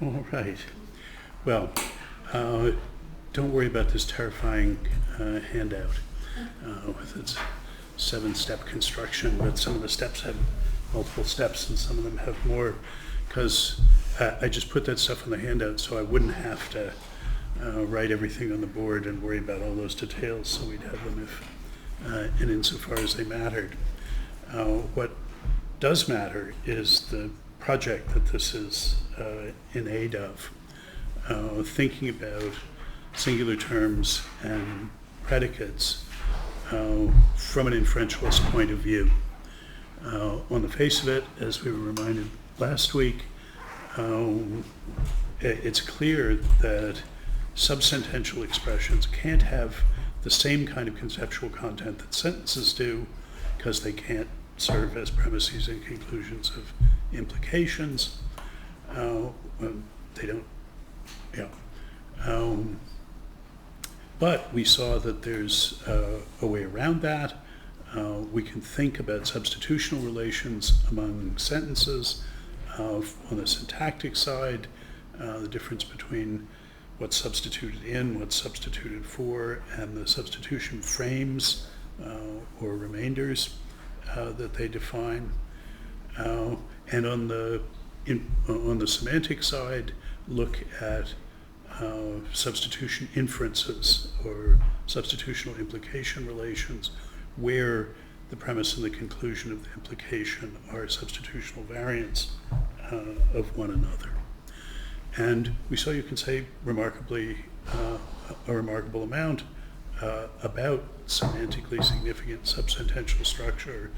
All right. Well, don't worry about this terrifying handout with its 7-step construction, but some of the steps have multiple steps and some of them have more, because I just put that stuff on the handout so I wouldn't have to write everything on the board and worry about all those details, so we'd have them if and insofar as they mattered. What does matter is the project that this is in aid of, thinking about singular terms and predicates from an inferentialist point of view. On the face of it, as we were reminded last week, it's clear that subsentential expressions can't have the same kind of conceptual content that sentences do, because they can't serve as premises and conclusions of implications. They don't, but we saw that there's a way around that. We can think about substitutional relations among sentences. On the syntactic side, the difference between what's substituted in, what's substituted for, and the substitution frames or remainders that they define. And on the semantic side, look at substitution inferences or substitutional implication relations, where the premise and the conclusion of the implication are substitutional variants of one another. And we saw you can say a remarkable amount about semantically significant subsentential structure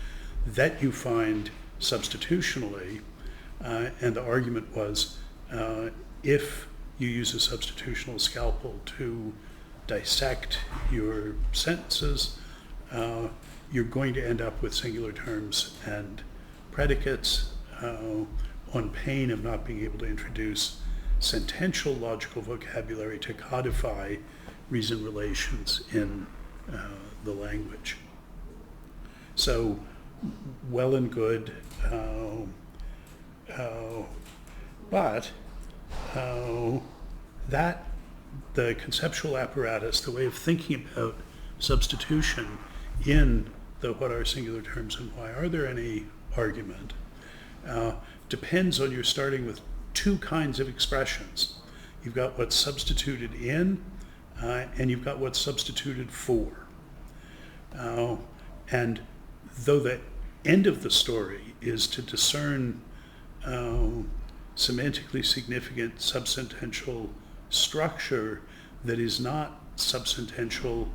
that you find substitutionally, and the argument was if you use a substitutional scalpel to dissect your sentences, you're going to end up with singular terms and predicates on pain of not being able to introduce sentential logical vocabulary to codify reason relations in the language. So, well and good, but that the conceptual apparatus, the way of thinking about substitution in the what are singular terms and why are there any argument, depends on your starting with two kinds of expressions. You've got what's substituted in, and you've got what's substituted for. And though the end of the story is to discern semantically significant subsentential structure that is not subsentential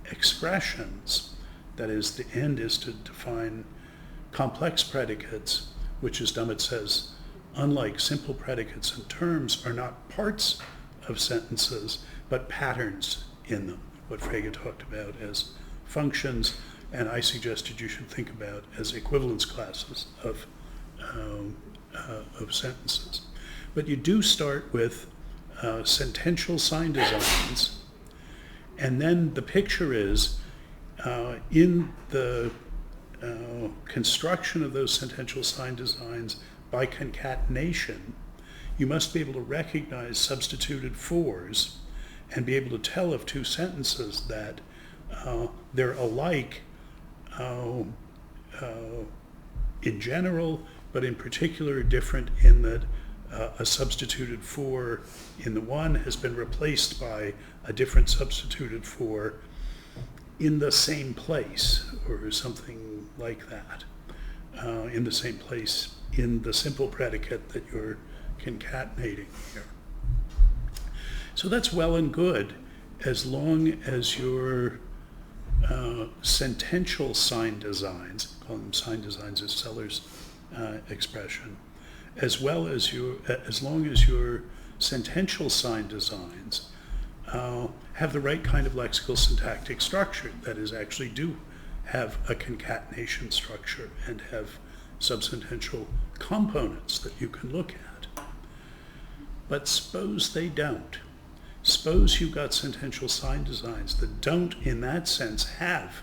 expressions, that is, the end is to define complex predicates, which, as Dummett says, unlike simple predicates and terms, are not parts of sentences, but patterns in them, what Frege talked about as functions, and I suggested you should think about as equivalence classes of sentences. But you do start with sentential sign designs, and then the picture is in the construction of those sentential sign designs by concatenation, you must be able to recognize substituted fors and be able to tell of two sentences that they're alike in general, but in particular different in that a substituted for in the one has been replaced by a different substituted for in the same place, or something like that, in the same place in the simple predicate that you're concatenating here. So that's well and good as long as your sentential sign designs, call them sign designs as Seller's expression, as long as your sentential sign designs have the right kind of lexical syntactic structure, that is, actually do have a concatenation structure and have subsentential components that you can look at. But suppose they don't. Suppose you've got sentential sign designs that don't, in that sense, have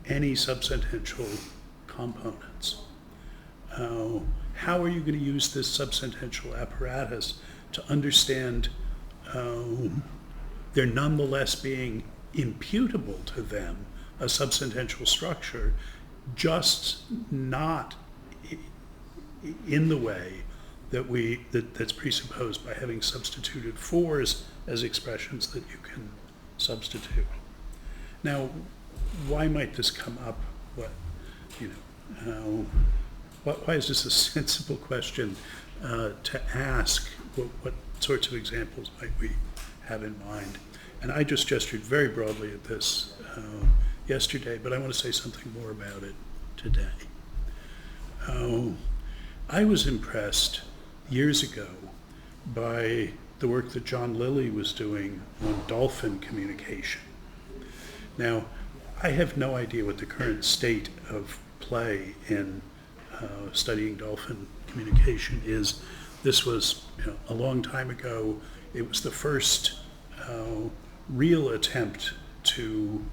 any subsentential components. How are you going to use this subsentential apparatus to understand they're nonetheless being imputable to them, a subsentential structure, just not in the way that's presupposed by having substituted fors as expressions that you can substitute. Now, why might this come up? Why is this a sensible question to ask? What sorts of examples might we have in mind? And I just gestured very broadly at this yesterday, but I want to say something more about it today. I was impressed years ago by the work that John Lilly was doing on Dolphin communication. Now, I have no idea what the current state of play in studying Dolphin communication is. This was a long time ago. It was the first real attempt to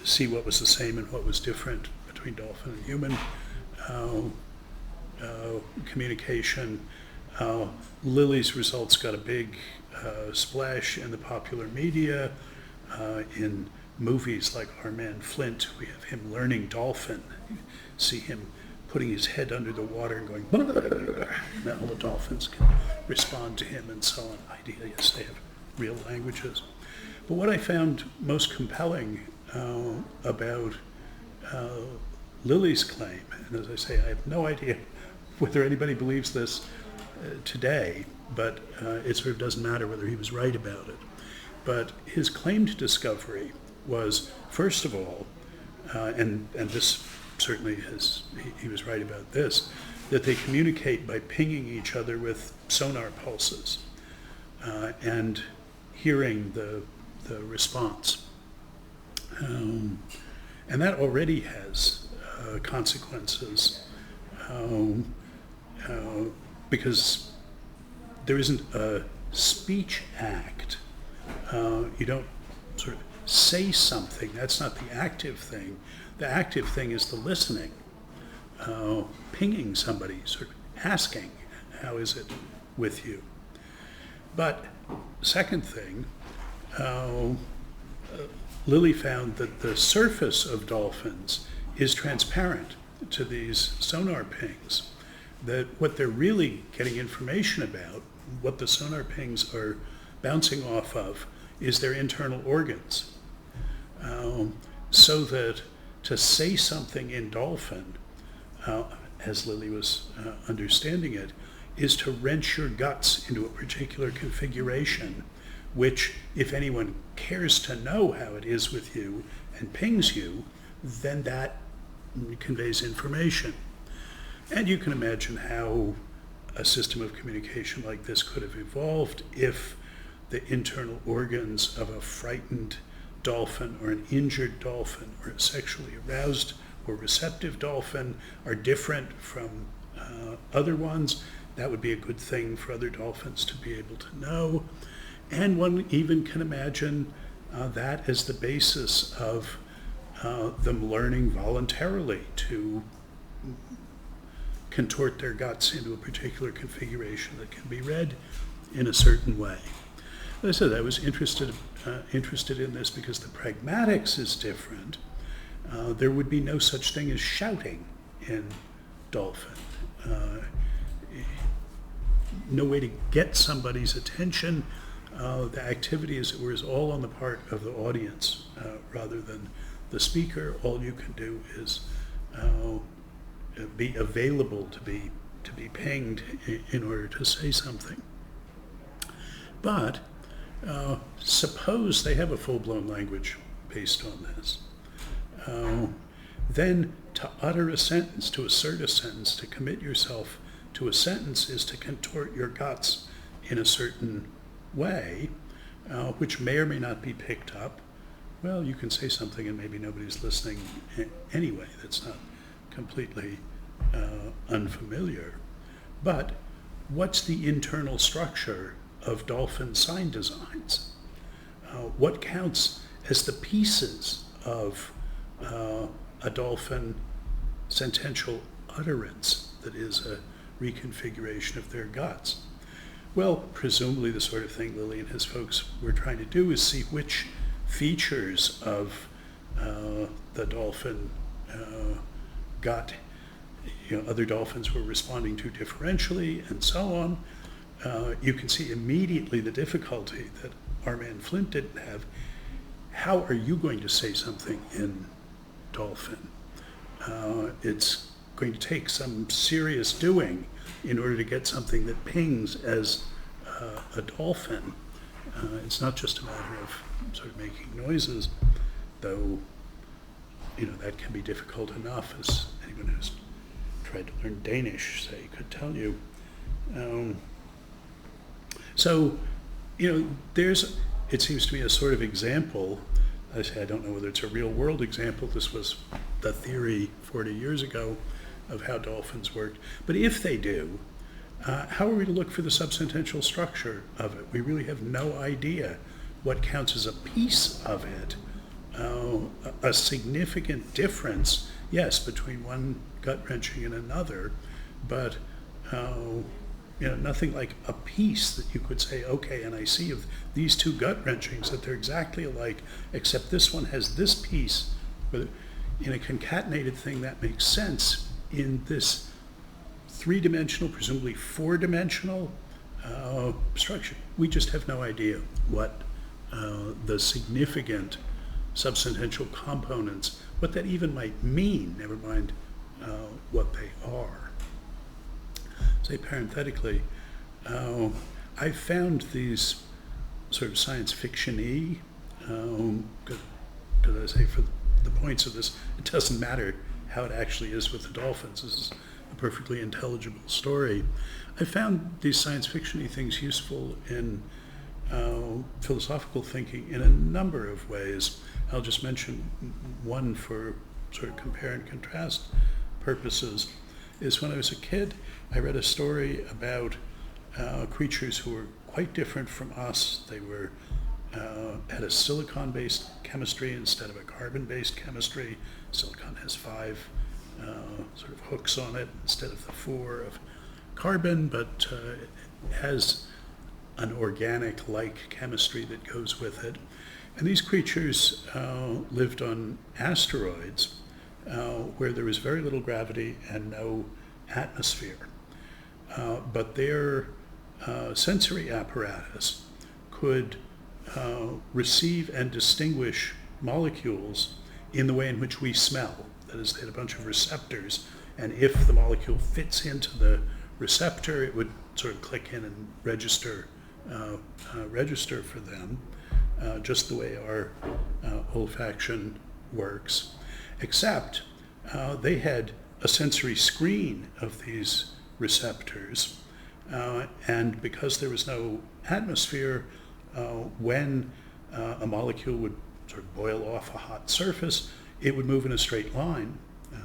see what was the same and what was different between dolphin and human communication. Lilly's results got a big splash in the popular media. In movies like Our Man Flint, we have him learning Dolphin. You see him putting his head under the water and going, and all the dolphins can respond to him and so on. Yes, they have real languages. But what I found most compelling about Lilly's claim, and as I say, I have no idea whether anybody believes this today, but it sort of doesn't matter whether he was right about it. But his claimed discovery was, first of all, and this certainly he was right about this, that they communicate by pinging each other with sonar pulses and hearing the response. And that already has consequences because there isn't a speech act. You don't sort of say something. That's not the active thing. The active thing is the listening, pinging somebody, sort of asking, how is it with you? But second thing, Lilly found that the surface of dolphins is transparent to these sonar pings, that what they're really getting information about, what the sonar pings are bouncing off of, is their internal organs. So that to say something in dolphin, as Lilly was understanding it, is to wrench your guts into a particular configuration, which, if anyone cares to know how it is with you and pings you, then that conveys information. And you can imagine how a system of communication like this could have evolved if the internal organs of a frightened dolphin or an injured dolphin or a sexually aroused or receptive dolphin are different from other ones. That would be a good thing for other dolphins to be able to know. And one even can imagine that as the basis of them learning voluntarily to contort their guts into a particular configuration that can be read in a certain way. As I said, I was interested in this because the pragmatics is different. There would be no such thing as shouting in Dolphin. No way to get somebody's attention. The activity, as it were, is all on the part of the audience rather than the speaker. All you can do is be available to be pinged in order to say something. But suppose they have a full-blown language based on this. Then to utter a sentence, to assert a sentence, to commit yourself to a sentence is to contort your guts in a certain way, which may or may not be picked up. Well, you can say something and maybe nobody's listening anyway. That's not completely unfamiliar. But what's the internal structure of dolphin sign designs? What counts as the pieces of a dolphin sentential utterance that is a reconfiguration of their guts. Well, presumably the sort of thing Lilly and his folks were trying to do is see which features of the dolphin gut, other dolphins were responding to differentially, and so on. You can see immediately the difficulty that our man Flint didn't have. How are you going to say something in Dolphin? It's going to take some serious doing in order to get something that pings as a dolphin. It's not just a matter of sort of making noises, though that can be difficult enough, as anyone who's tried to learn Danish, say, could tell you. So, there's, it seems to me, a sort of example. I say I don't know whether it's a real world example. This was the theory 40 years ago of how dolphins worked. But if they do, how are we to look for the subsentential structure of it? We really have no idea what counts as a piece of it. A significant difference, yes, between one gut-wrenching and another, but nothing like a piece that you could say, okay, and I see of these two gut-wrenchings that they're exactly alike, except this one has this piece. But in a concatenated thing, that makes sense. In this three-dimensional, presumably four-dimensional structure, we just have no idea what the significant subsentential components, what that even might mean, never mind what they are. Say parenthetically, I found these sort of science fiction-y, did I say for the points of this, it doesn't matter how it actually is with the dolphins. This is a perfectly intelligible story. I found these science fiction-y things useful in philosophical thinking in a number of ways. I'll just mention one for sort of compare and contrast purposes. Is when I was a kid, I read a story about creatures who were quite different from us. They were had a silicon-based chemistry instead of a carbon-based chemistry. Silicon has 5 sort of hooks on it instead of the 4 of carbon, but it has an organic-like chemistry that goes with it. And these creatures lived on asteroids where there was very little gravity and no atmosphere. But their sensory apparatus could receive and distinguish molecules in the way in which we smell. That is, they had a bunch of receptors, and if the molecule fits into the receptor, it would sort of click in and register for them, just the way our olfaction works. Except they had a sensory screen of these receptors, and because there was no atmosphere, when a molecule would sort of boil off a hot surface, it would move in a straight line.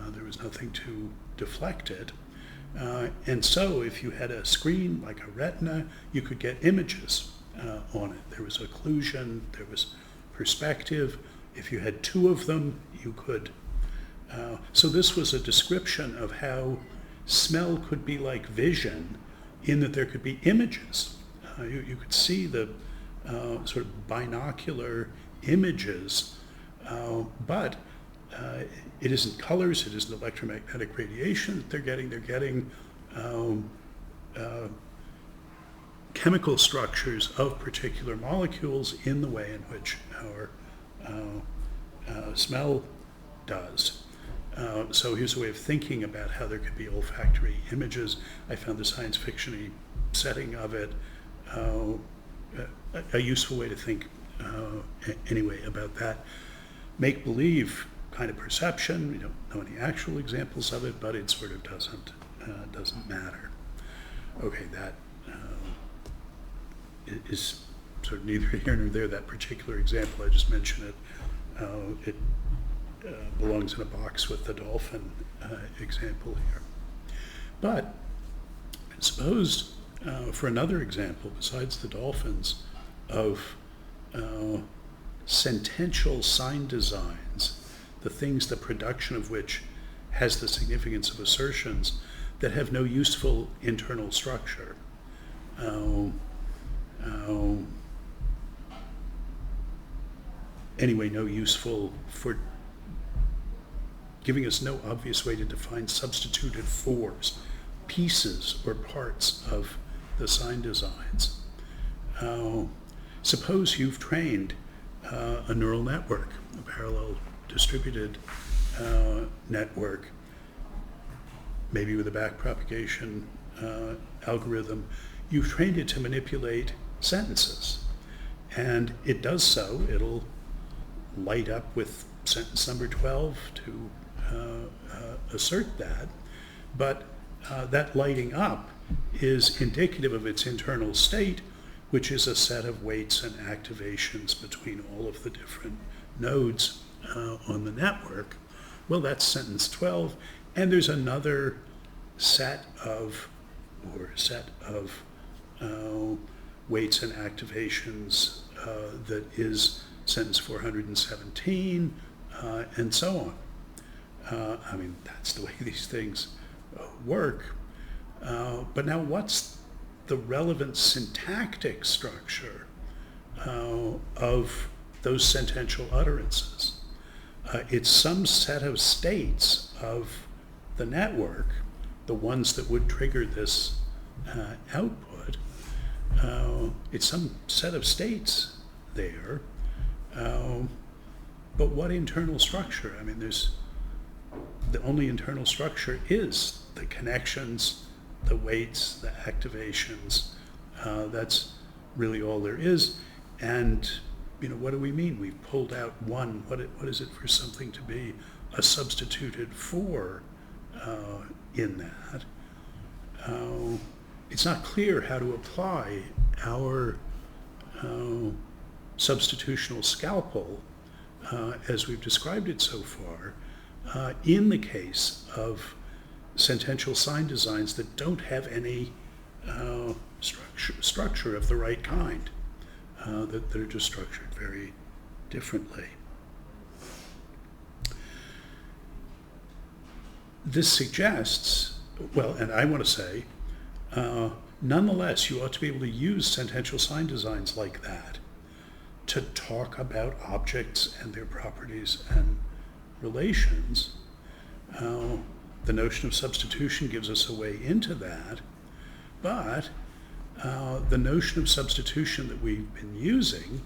There was nothing to deflect it. And so if you had a screen like a retina, you could get images on it. There was occlusion, there was perspective. If you had 2 of them, you could. So this was a description of how smell could be like vision, in that there could be images. You could see the sort of binocular images, but it isn't colors, it isn't electromagnetic radiation that they're getting. They're getting chemical structures of particular molecules in the way in which our smell does. So here's a way of thinking about how there could be olfactory images. I found the science fiction-y setting of it a useful way to think anyway about that. Make-believe kind of perception. We don't know any actual examples of it, but it sort of doesn't matter. Okay, that is sort of neither here nor there, that particular example. I just mentioned it. It belongs in a box with the dolphin example here. But suppose for another example, besides the dolphins, of sentential sign designs, the things, the production of which has the significance of assertions, that have no useful internal structure. Anyway, no useful for giving us no obvious way to define substituted fors, pieces or parts of the sign designs. Suppose you've trained a neural network, a parallel distributed network, maybe with a backpropagation algorithm. You've trained it to manipulate sentences, and it does so. It'll light up with sentence number 12 to assert that, but that lighting up is indicative of its internal state, which is a set of weights and activations between all of the different nodes on the network. Well, that's sentence 12, and there's another set of weights and activations that is sentence 417, and so on. I mean, that's the way these things work. But now what's the relevant syntactic structure of those sentential utterances? It's some set of states of the network, the ones that would trigger this output. It's some set of states there. But what internal structure? I mean, the only internal structure is the connections, the weights, the activations. That's really all there is. And what do we mean? We've pulled out one. What is it for something to be a substituted for in that? It's not clear how to apply our substitutional scalpel as we've described it so far in the case of sentential sign designs that don't have any structure of the right kind, that are just structured very differently. This suggests, well, and I want to say, nonetheless, you ought to be able to use sentential sign designs like that to talk about objects and their properties and relations. The notion of substitution gives us a way into that, but the notion of substitution that we've been using,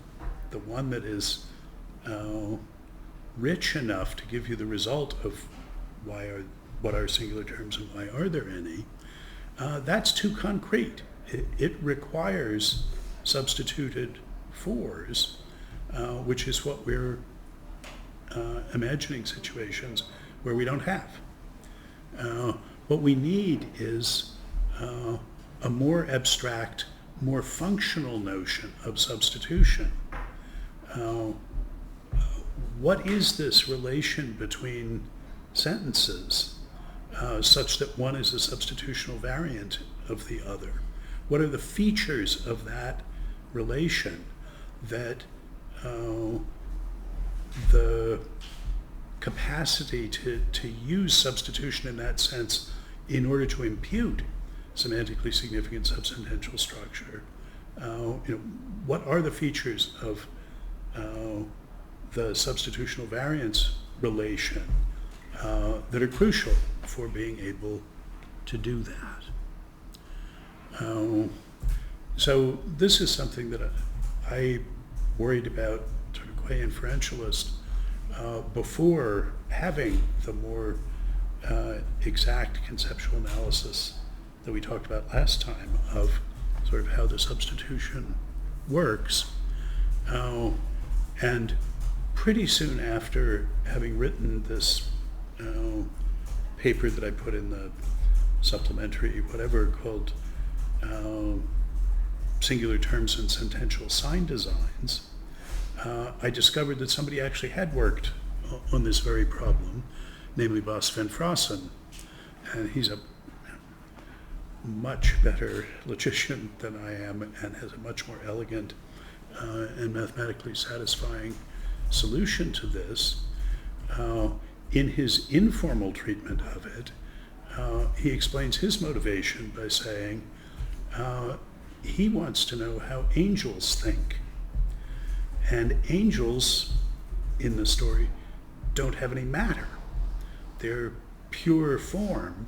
the one that is rich enough to give you the result of what are singular terms and why are there any, that's too concrete. It requires substituted fors, which is what we're imagining situations where we don't have. What we need is a more abstract, more functional notion of substitution. What is this relation between sentences such that one is a substitutional variant of the other? What are the features of that relation that the capacity to use substitution in that sense in order to impute semantically significant subsentential structure? What are the features of the substitutional variance relation that are crucial for being able to do that? So this is something that I worried about sort of qua inferentialist before having the more exact conceptual analysis that we talked about last time of sort of how the substitution works. And pretty soon after having written this paper that I put in the supplementary, whatever, called Singular Terms and Sentential Sign Designs, I discovered that somebody actually had worked on this very problem, namely Bas van Frossen, and he's a much better logician than I am and has a much more elegant and mathematically satisfying solution to this. In his informal treatment of it, he explains his motivation by saying he wants to know how angels think. And angels, in the story, don't have any matter. They're pure form,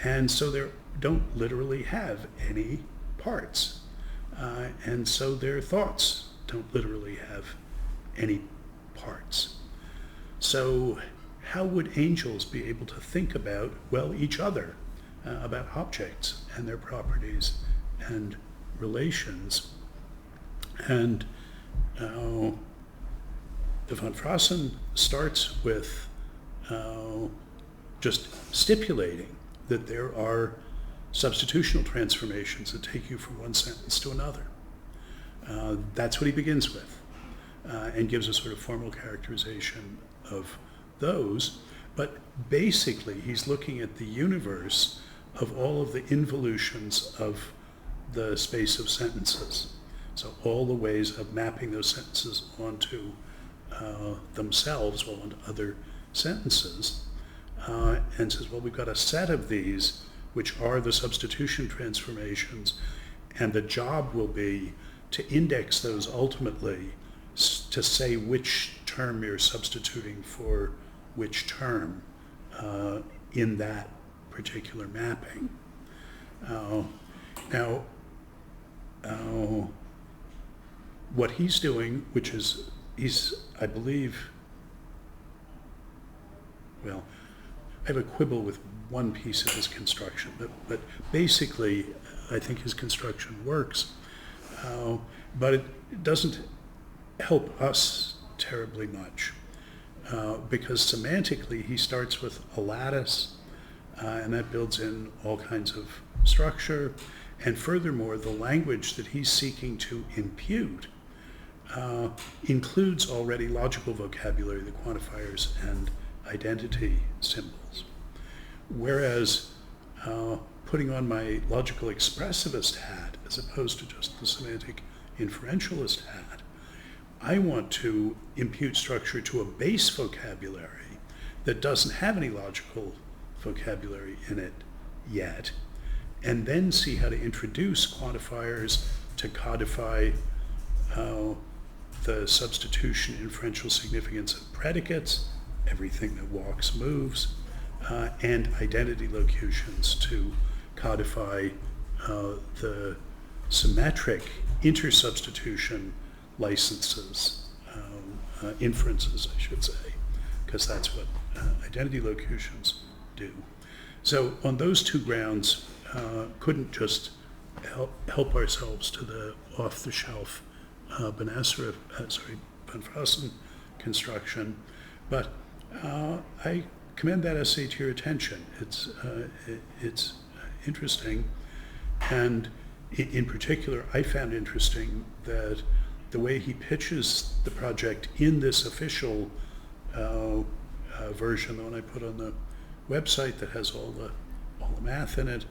and so they don't literally have any parts. And so their thoughts don't literally have any parts. So how would angels be able to think about, well, each other, about objects and their properties and relations? And von Frossen starts with just stipulating that there are substitutional transformations that take you from one sentence to another. That's what he begins with, and gives a sort of formal characterization of those. But basically, he's looking at the universe of all of the involutions of the space of sentences. So all the ways of mapping those sentences onto themselves or onto other sentences, and says, well, we've got a set of these which are the substitution transformations, and the job will be to index those ultimately to say which term you're substituting for which term in that particular mapping. Now, what he's doing, which is, I believe, well, I have a quibble with one piece of his construction, but basically I think his construction works, but it doesn't help us terribly much, because semantically he starts with a lattice, and that builds in all kinds of structure, and furthermore the language that he's seeking to impute includes already logical vocabulary, the quantifiers and identity symbols. Whereas putting on my logical expressivist hat as opposed to just the semantic inferentialist hat, I want to impute structure to a base vocabulary that doesn't have any logical vocabulary in it yet, and then see how to introduce quantifiers to codify the substitution inferential significance of predicates, everything that walks moves, and identity locutions to codify the symmetric intersubstitution licenses, inferences, I should say, because that's what identity locutions do. So on those two grounds, couldn't just help ourselves to the off-the-shelf von Frossen construction, but I commend that essay to your attention. It's interesting, and in particular, I found interesting that the way he pitches the project in this official version, the one I put on the website that has all the math in it.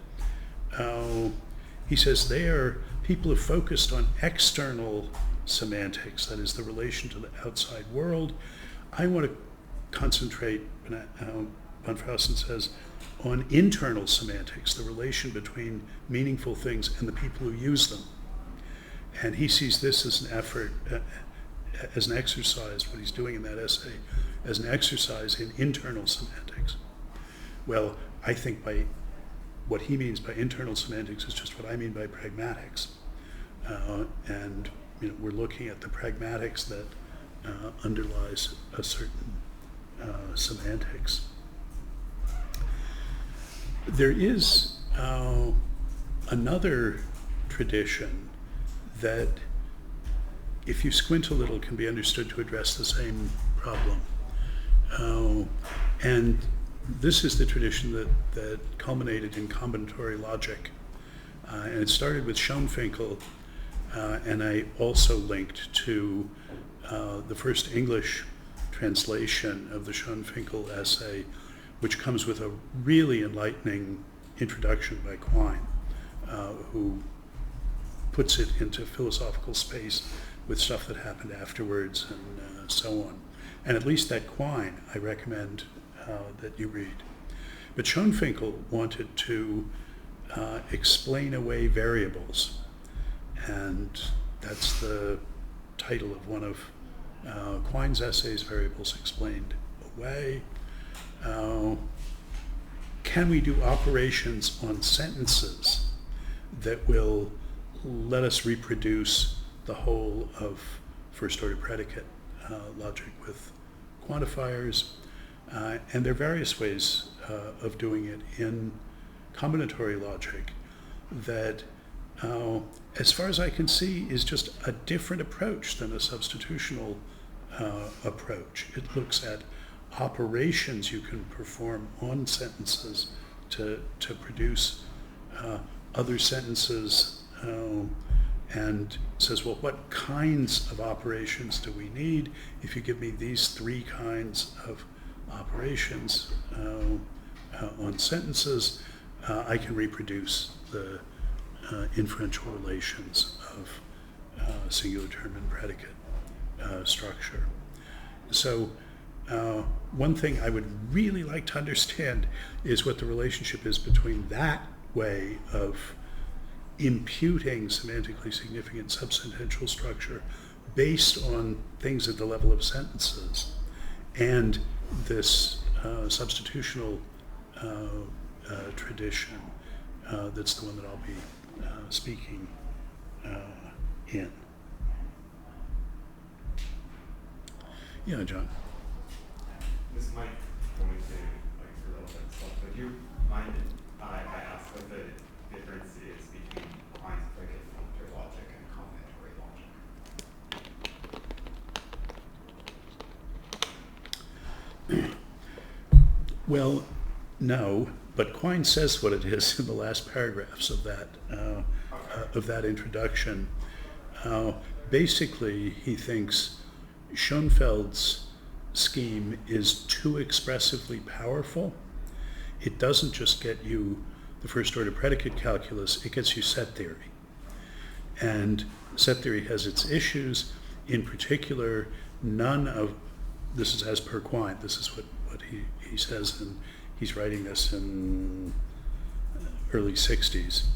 He says there, people have focused on external semantics, that is the relation to the outside world. I want to concentrate, von Frossen says, on internal semantics, the relation between meaningful things and the people who use them. And he sees this as an effort, as an exercise, what he's doing in that essay, as an exercise in internal semantics. Well, I think what he means by internal semantics is just what I mean by pragmatics. And we're looking at the pragmatics that underlies a certain semantics. There is another tradition that, if you squint a little, can be understood to address the same problem. And this is the tradition that culminated in combinatory logic. And it started with Schoenfinkel, and I also linked to the first English translation of the Schoenfinkel essay, which comes with a really enlightening introduction by Quine, who puts it into philosophical space with stuff that happened afterwards and so on. And at least that Quine, I recommend that you read. But Schoenfinkel wanted to explain away variables, and that's the title of one of Quine's essays, Variables Explained Away. Can we do operations on sentences that will let us reproduce the whole of first-order predicate logic with quantifiers? And there are various ways of doing it in combinatory logic that, as far as I can see, is just a different approach than a substitutional approach. It looks at operations you can perform on sentences to produce other sentences, and says, well, what kinds of operations do we need? If you give me these three kinds of operations on sentences, I can reproduce the inferential relations of singular term and predicate structure. So one thing I would really like to understand is what the relationship is between that way of imputing semantically significant subsentential structure based on things at the level of sentences and this substitutional tradition that's the one that I'll be speaking in. Yeah, John. This might go into irrelevant stuff, but do you mind if I ask what the difference is between Quine's predicate functor logic and combinatory logic? Well, no, but Quine says what it is in the last paragraphs of that introduction. Basically, he thinks Schoenfeld's scheme is too expressively powerful. It doesn't just get you the first order predicate calculus, it gets you set theory. And set theory has its issues. In particular, none of, this is as per Quine, this is what he says, and he's writing this in early 60s.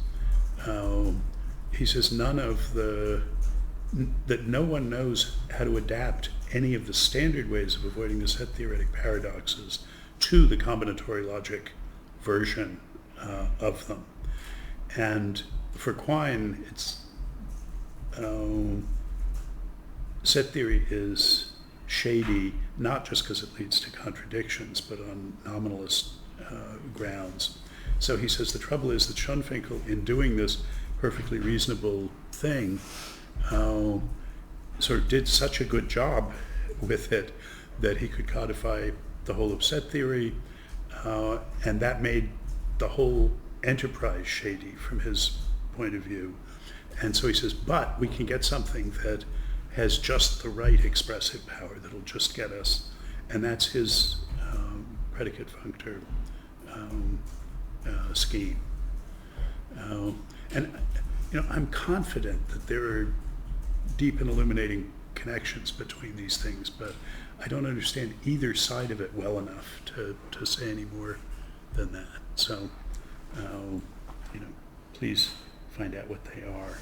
He says that no one knows how to adapt any of the standard ways of avoiding the set theoretic paradoxes to the combinatory logic version of them. And for Quine, it's set theory is shady, not just because it leads to contradictions, but on nominalist grounds. So he says the trouble is that Schoenfinkel, in doing this perfectly reasonable thing, sort of did such a good job with it that he could codify the whole of set theory, and that made the whole enterprise shady from his point of view. And so he says, but we can get something that has just the right expressive power that'll just get us, and that's his predicate functor scheme. And I'm confident that there are deep and illuminating connections between these things, but I don't understand either side of it well enough to say any more than that. So, please find out what they are.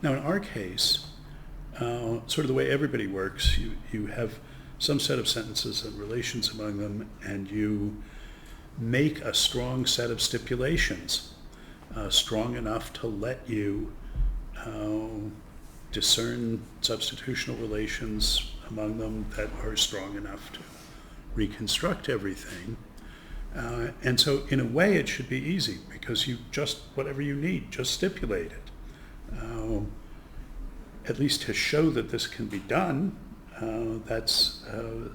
Now, in our case, sort of the way everybody works, you have some set of sentences and relations among them, and you make a strong set of stipulations, strong enough to let you discern substitutional relations among them that are strong enough to reconstruct everything. And so in a way it should be easy, because you just, whatever you need, just stipulate it. At least to show that this can be done, that's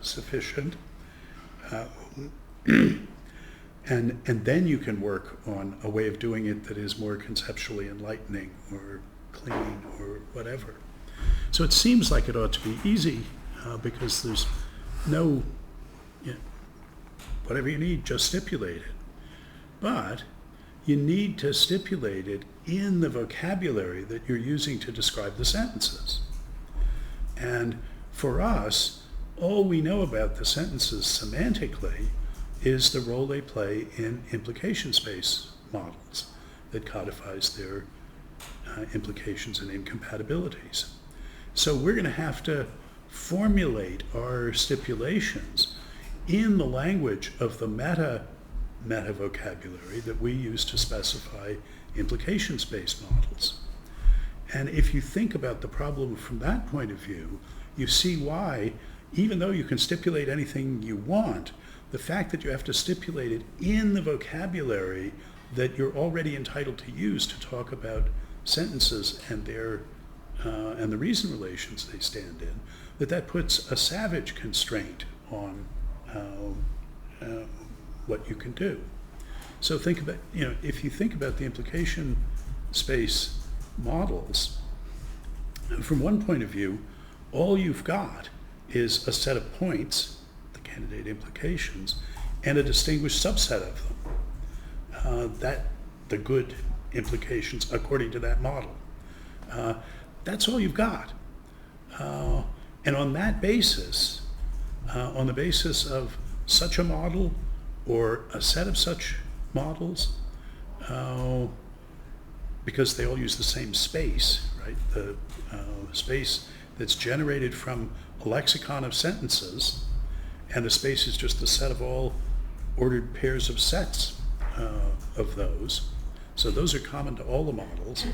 sufficient. And then you can work on a way of doing it that is more conceptually enlightening or clean or whatever. So it seems like it ought to be easy, because there's no, whatever you need, just stipulate it. But you need to stipulate it in the vocabulary that you're using to describe the sentences. And For us, all we know about the sentences semantically is the role they play in implication space models that codifies their implications and incompatibilities. So we're going to have to formulate our stipulations in the language of the meta vocabulary that we use to specify implication space models. And if you think about the problem from that point of view, you see why, even though you can stipulate anything you want, the fact that you have to stipulate it in the vocabulary that you're already entitled to use to talk about sentences and their and the reason relations they stand in, that puts a savage constraint on what you can do. So think about, if you think about the implication space models, from one point of view, all you've got is a set of points, the candidate implications, and a distinguished subset of them. The good implications according to that model. That's all you've got. And on that basis, on the basis of such a model or a set of such models, because they all use the same space, right? The space that's generated from a lexicon of sentences, and the space is just the set of all ordered pairs of sets of those. So those are common to all the models.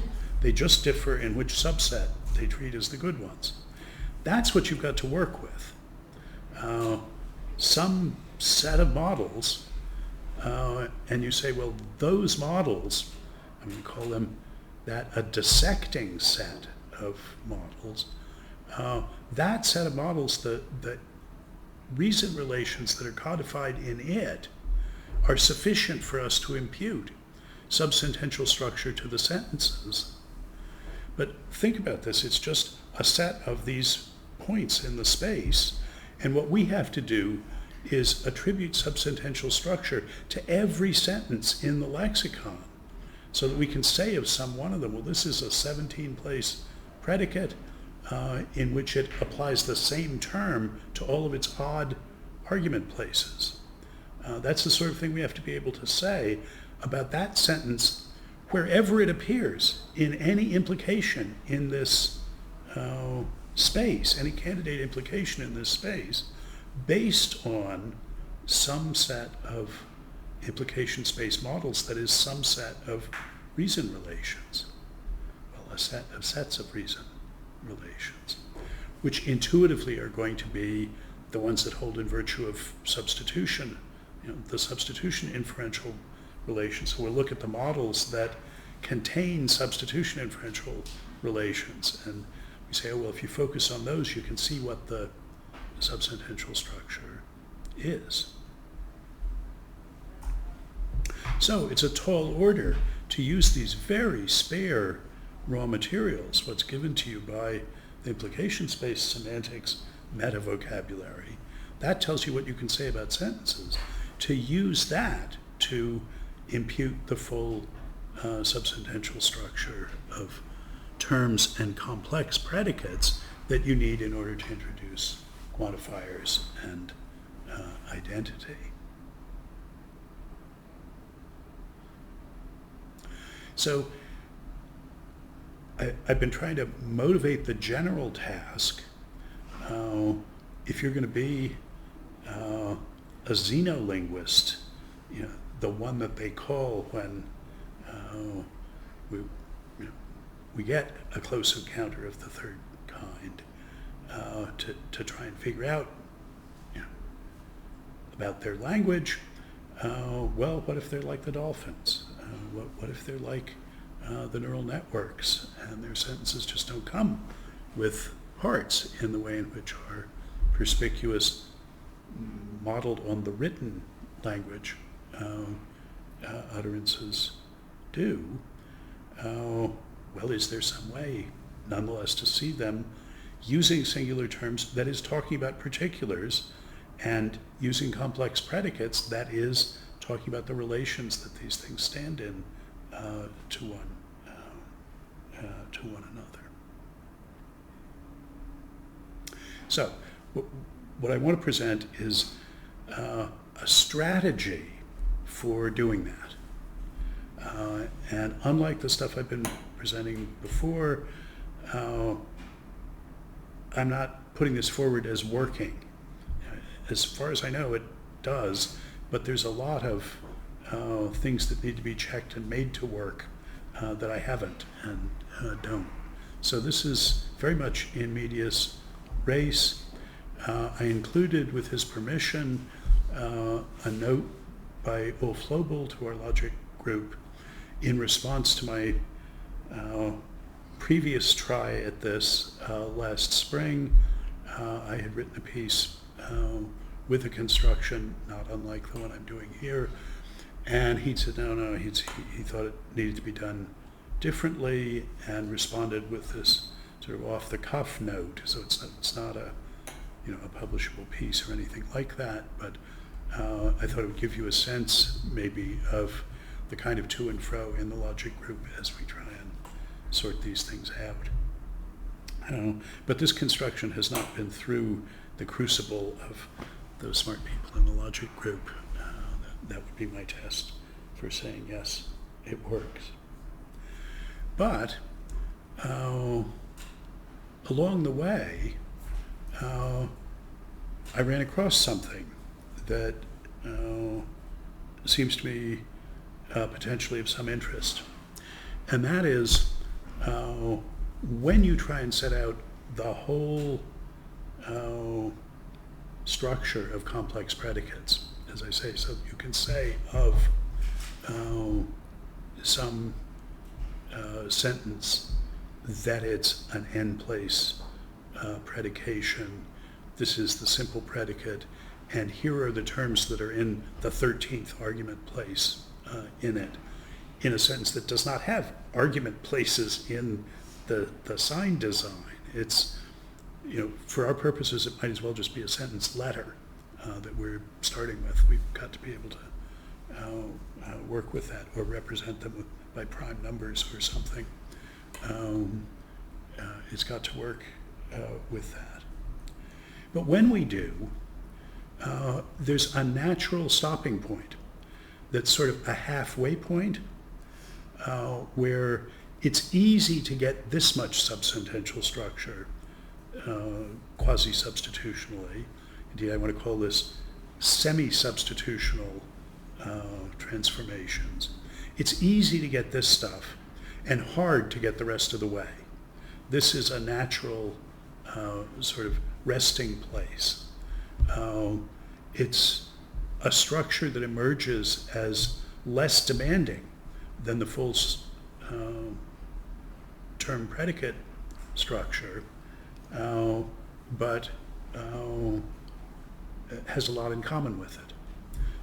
They just differ in which subset they treat as the good ones. That's what you've got to work with. Some set of models, and you say, well, those models, I'm going to call them a dissecting set of models. That set of models, the reason relations that are codified in it are sufficient for us to impute subsentential structure to the sentences. But think about this, it's just a set of these points in the space, and what we have to do is attribute subsentential structure to every sentence in the lexicon, so that we can say of some one of them, well, this is a 17-place predicate in which it applies the same term to all of its odd argument places. That's the sort of thing we have to be able to say about that sentence wherever it appears in any implication in this space, any candidate implication in this space, based on some set of implication space models, that is, some set of reason relations. Well, a set of sets of reason relations, which intuitively are going to be the ones that hold in virtue of substitution, the substitution inferential relations. So we'll look at the models that contain substitution inferential relations, and we say, oh, well, if you focus on those, you can see what the subsentential structure is. So it's a tall order to use these very spare raw materials, what's given to you by the implication space semantics meta vocabulary. That tells you what you can say about sentences. To use that to impute the full subsentential structure of terms and complex predicates that you need in order to introduce quantifiers and identity. So I've been trying to motivate the general task. If you're going to be a xenolinguist, the one that they call when we get a close encounter of the third kind, to try and figure out about their language. Well, what if they're like the dolphins? What if they're like the neural networks, and their sentences just don't come with parts in the way in which our perspicuous, modeled on the written language utterances do? Well, is there some way, nonetheless, to see them using singular terms, that is, talking about particulars, and using complex predicates, that is, talking about the relations that these things stand in to one another. So what I want to present is a strategy for doing that. And unlike the stuff I've been presenting before, I'm not putting this forward as working. As far as I know, it does, but there's a lot of things that need to be checked and made to work that I haven't and don't. So this is very much in medias res. I included, with his permission, a note by Hlobil to our logic group in response to my previous try at this last spring. I had written a piece with a construction not unlike the one I'm doing here, and he said no, he thought it needed to be done differently, and responded with this sort of off-the-cuff note. So it's not a a publishable piece or anything like that, but I thought it would give you a sense maybe of the kind of to and fro in the logic group as we try and sort these things out. But this construction has not been through the crucible of those smart people in the logic group. That would be my test for saying yes, it works. But along the way, I ran across something that seems to me potentially of some interest. And that is when you try and set out the whole structure of complex predicates, as I say, so you can say of some sentence that it's an n-place predication. This is the simple predicate, and here are the terms that are in the 13th argument place in it, in a sentence that does not have argument places in the sign design. It's, for our purposes, it might as well just be a sentence letter that we're starting with. We've got to be able to work with that or represent them by prime numbers or something. It's got to work with that. But when we do, there's a natural stopping point that's sort of a halfway point where it's easy to get this much subsentential structure quasi-substitutionally. Indeed, I want to call this semi-substitutional transformations. It's easy to get this stuff and hard to get the rest of the way. This is a natural sort of resting place. It's a structure that emerges as less demanding than the full term predicate structure, but has a lot in common with it.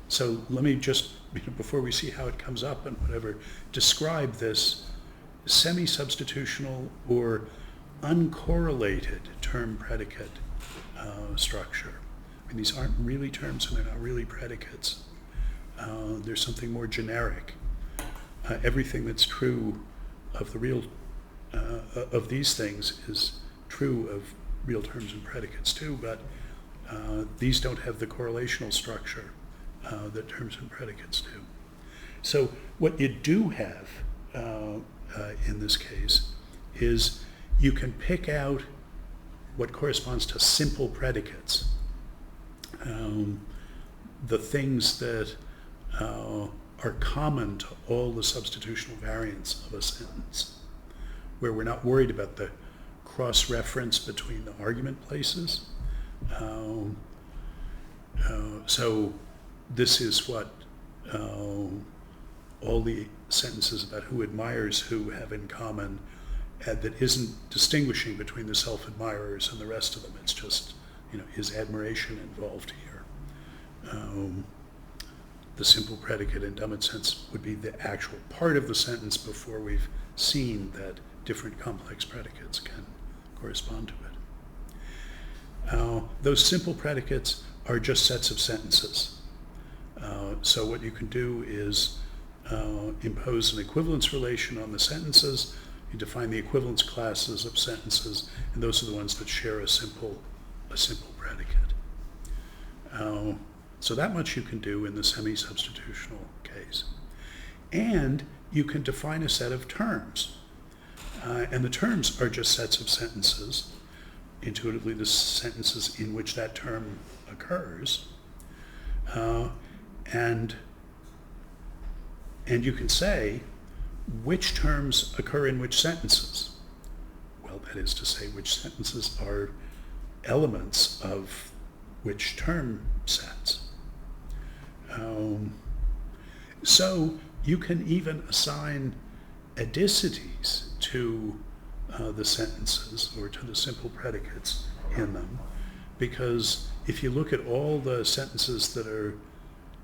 So let me just, before we see how it comes up and whatever, describe this semi-substitutional or uncorrelated term predicate structure. I mean, these aren't really terms and they're not really predicates. There's something more generic. Everything that's true of the real, of these things is true of real terms and predicates too, but these don't have the correlational structure that terms and predicates do. So what you do have in this case is you can pick out what corresponds to simple predicates, the things that are common to all the substitutional variants of a sentence, where we're not worried about the cross-reference between the argument places. So this is what all the sentences about who admires who have in common, that isn't distinguishing between the self-admirers and the rest of them. It's just, is admiration involved here? The simple predicate in Dummett's sense would be the actual part of the sentence before we've seen that different complex predicates can correspond to it. Those simple predicates are just sets of sentences. So what you can do is impose an equivalence relation on the sentences. You define the equivalence classes of sentences, and those are the ones that share a simple a simple predicate. So that much you can do in the semi-substitutional case. And you can define a set of terms. And the terms are just sets of sentences, intuitively the sentences in which that term occurs. And you can say which terms occur in which sentences. Well, that is to say, which sentences are elements of which term sets. So you can even assign adicities to the sentences or to the simple predicates in them, because if you look at all the sentences that are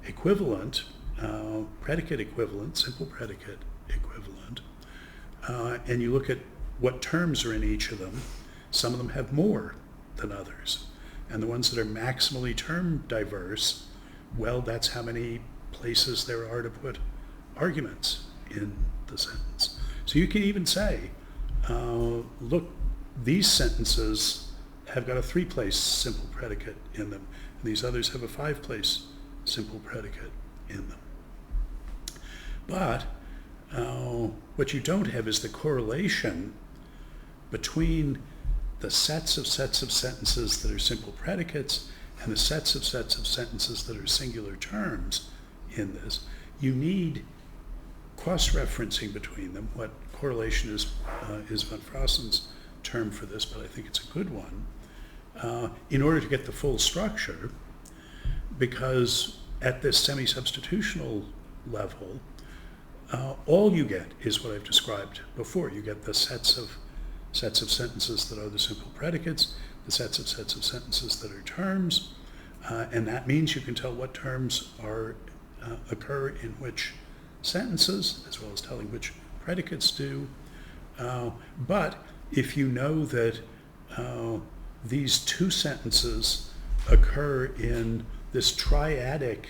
equivalent, predicate equivalent, simple predicate equivalent, and you look at what terms are in each of them, some of them have more than others. And the ones that are maximally term diverse, well, that's how many places there are to put arguments in the sentence. So you can even say, look, these sentences have got a 3-place simple predicate in them, and these others have a 5-place simple predicate in them. But what you don't have is the correlation between the sets of sentences that are simple predicates and the sets of sentences that are singular terms in this. You need cross-referencing between them. What correlation is von Frossen's term for this, but I think it's a good one, in order to get the full structure, because at this semi-substitutional level, all you get is what I've described before. You get the sets of sentences that are the simple predicates, the sets of sentences that are terms, and that means you can tell what terms occur in which sentences, as well as telling which predicates do. But if you know that these two sentences occur in this triadic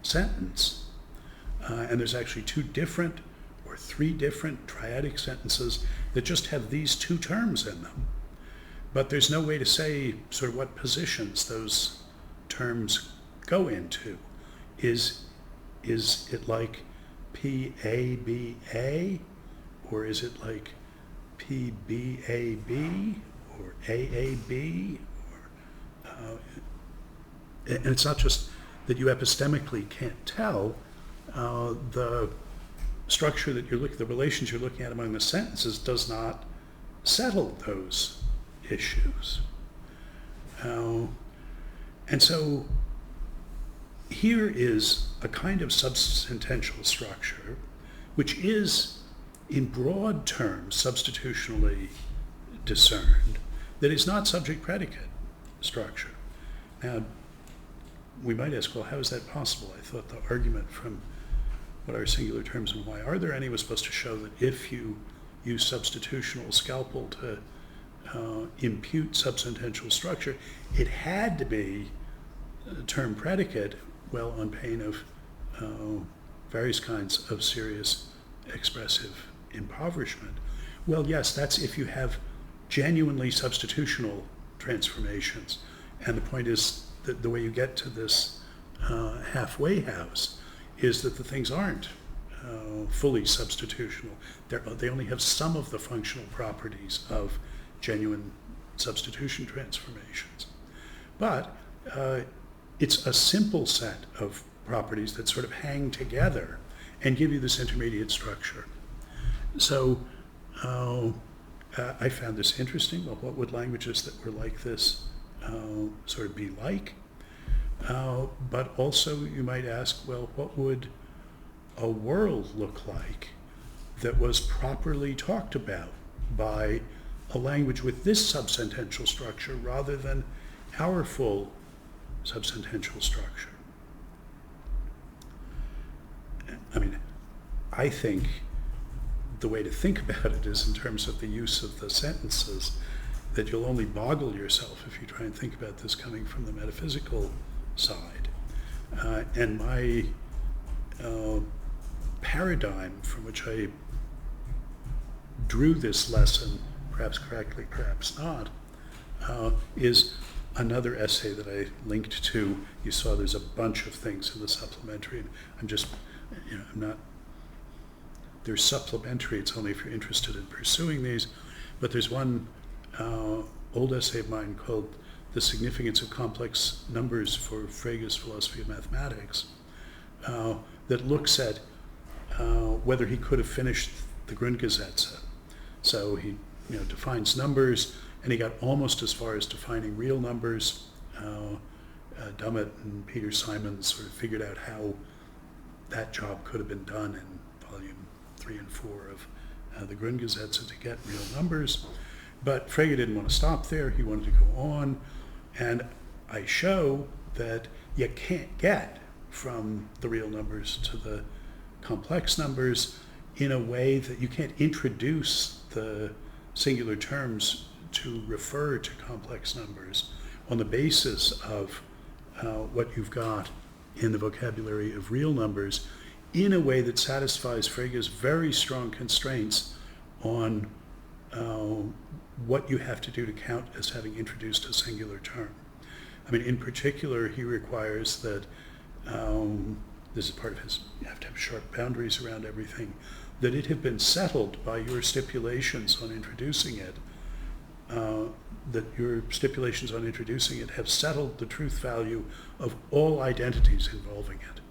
sentence, and there's actually 2 different or 3 different triadic sentences that just have these 2 terms in them, but there's no way to say sort of what positions those terms go into. Is it like P-A-B-A, or is it like P-B-A-B, or A-A-B? And it's not just that you epistemically can't tell. The structure that you're looking, the relations you're looking at among the sentences does not settle those issues. And so here is a kind of subsentential structure, which is, in broad terms, substitutionally discerned, that is not subject-predicate structure. Now, we might ask, well, how is that possible? I thought the argument from what are singular terms and why are there any was supposed to show that if you use substitutional Scalpel to impute subsentential structure, it had to be a term predicate, well, on pain of various kinds of serious expressive impoverishment. Well, yes, that's if you have genuinely substitutional transformations. And the point is that the way you get to this halfway house is that the things aren't fully substitutional. They only have some of the functional properties of genuine substitution transformations. But it's a simple set of properties that sort of hang together and give you this intermediate structure. So I found this interesting. Well, what would languages that were like this sort of be like? But also you might ask, well, what would a world look like that was properly talked about by a language with this subsentential structure rather than our full subsentential structure? I mean, I think the way to think about it is in terms of the use of the sentences, that you'll only boggle yourself if you try and think about this coming from the metaphysical side. And my paradigm from which I drew this lesson, perhaps correctly, perhaps not, is another essay that I linked to. You saw there's a bunch of things in the supplementary, and I'm just, I'm not, they're supplementary, it's only if you're interested in pursuing these, but there's one old essay of mine called The Significance of Complex Numbers for Frege's Philosophy of Mathematics, that looks at whether he could have finished the Grundgesetze. So he defines numbers, and he got almost as far as defining real numbers. Dummett and Peter Simons sort of figured out how that job could have been done in volume 3 and 4 of the Grundgesetze to get real numbers. But Frege didn't want to stop there. He wanted to go on. And I show that you can't get from the real numbers to the complex numbers in a way that you can't introduce the singular terms to refer to complex numbers on the basis of what you've got in the vocabulary of real numbers in a way that satisfies Frege's very strong constraints on what you have to do to count as having introduced a singular term. I mean, in particular, he requires that, this is part of his, you have to have sharp boundaries around everything, that it have been settled by your stipulations on introducing it, that your stipulations on introducing it have settled the truth value of all identities involving it.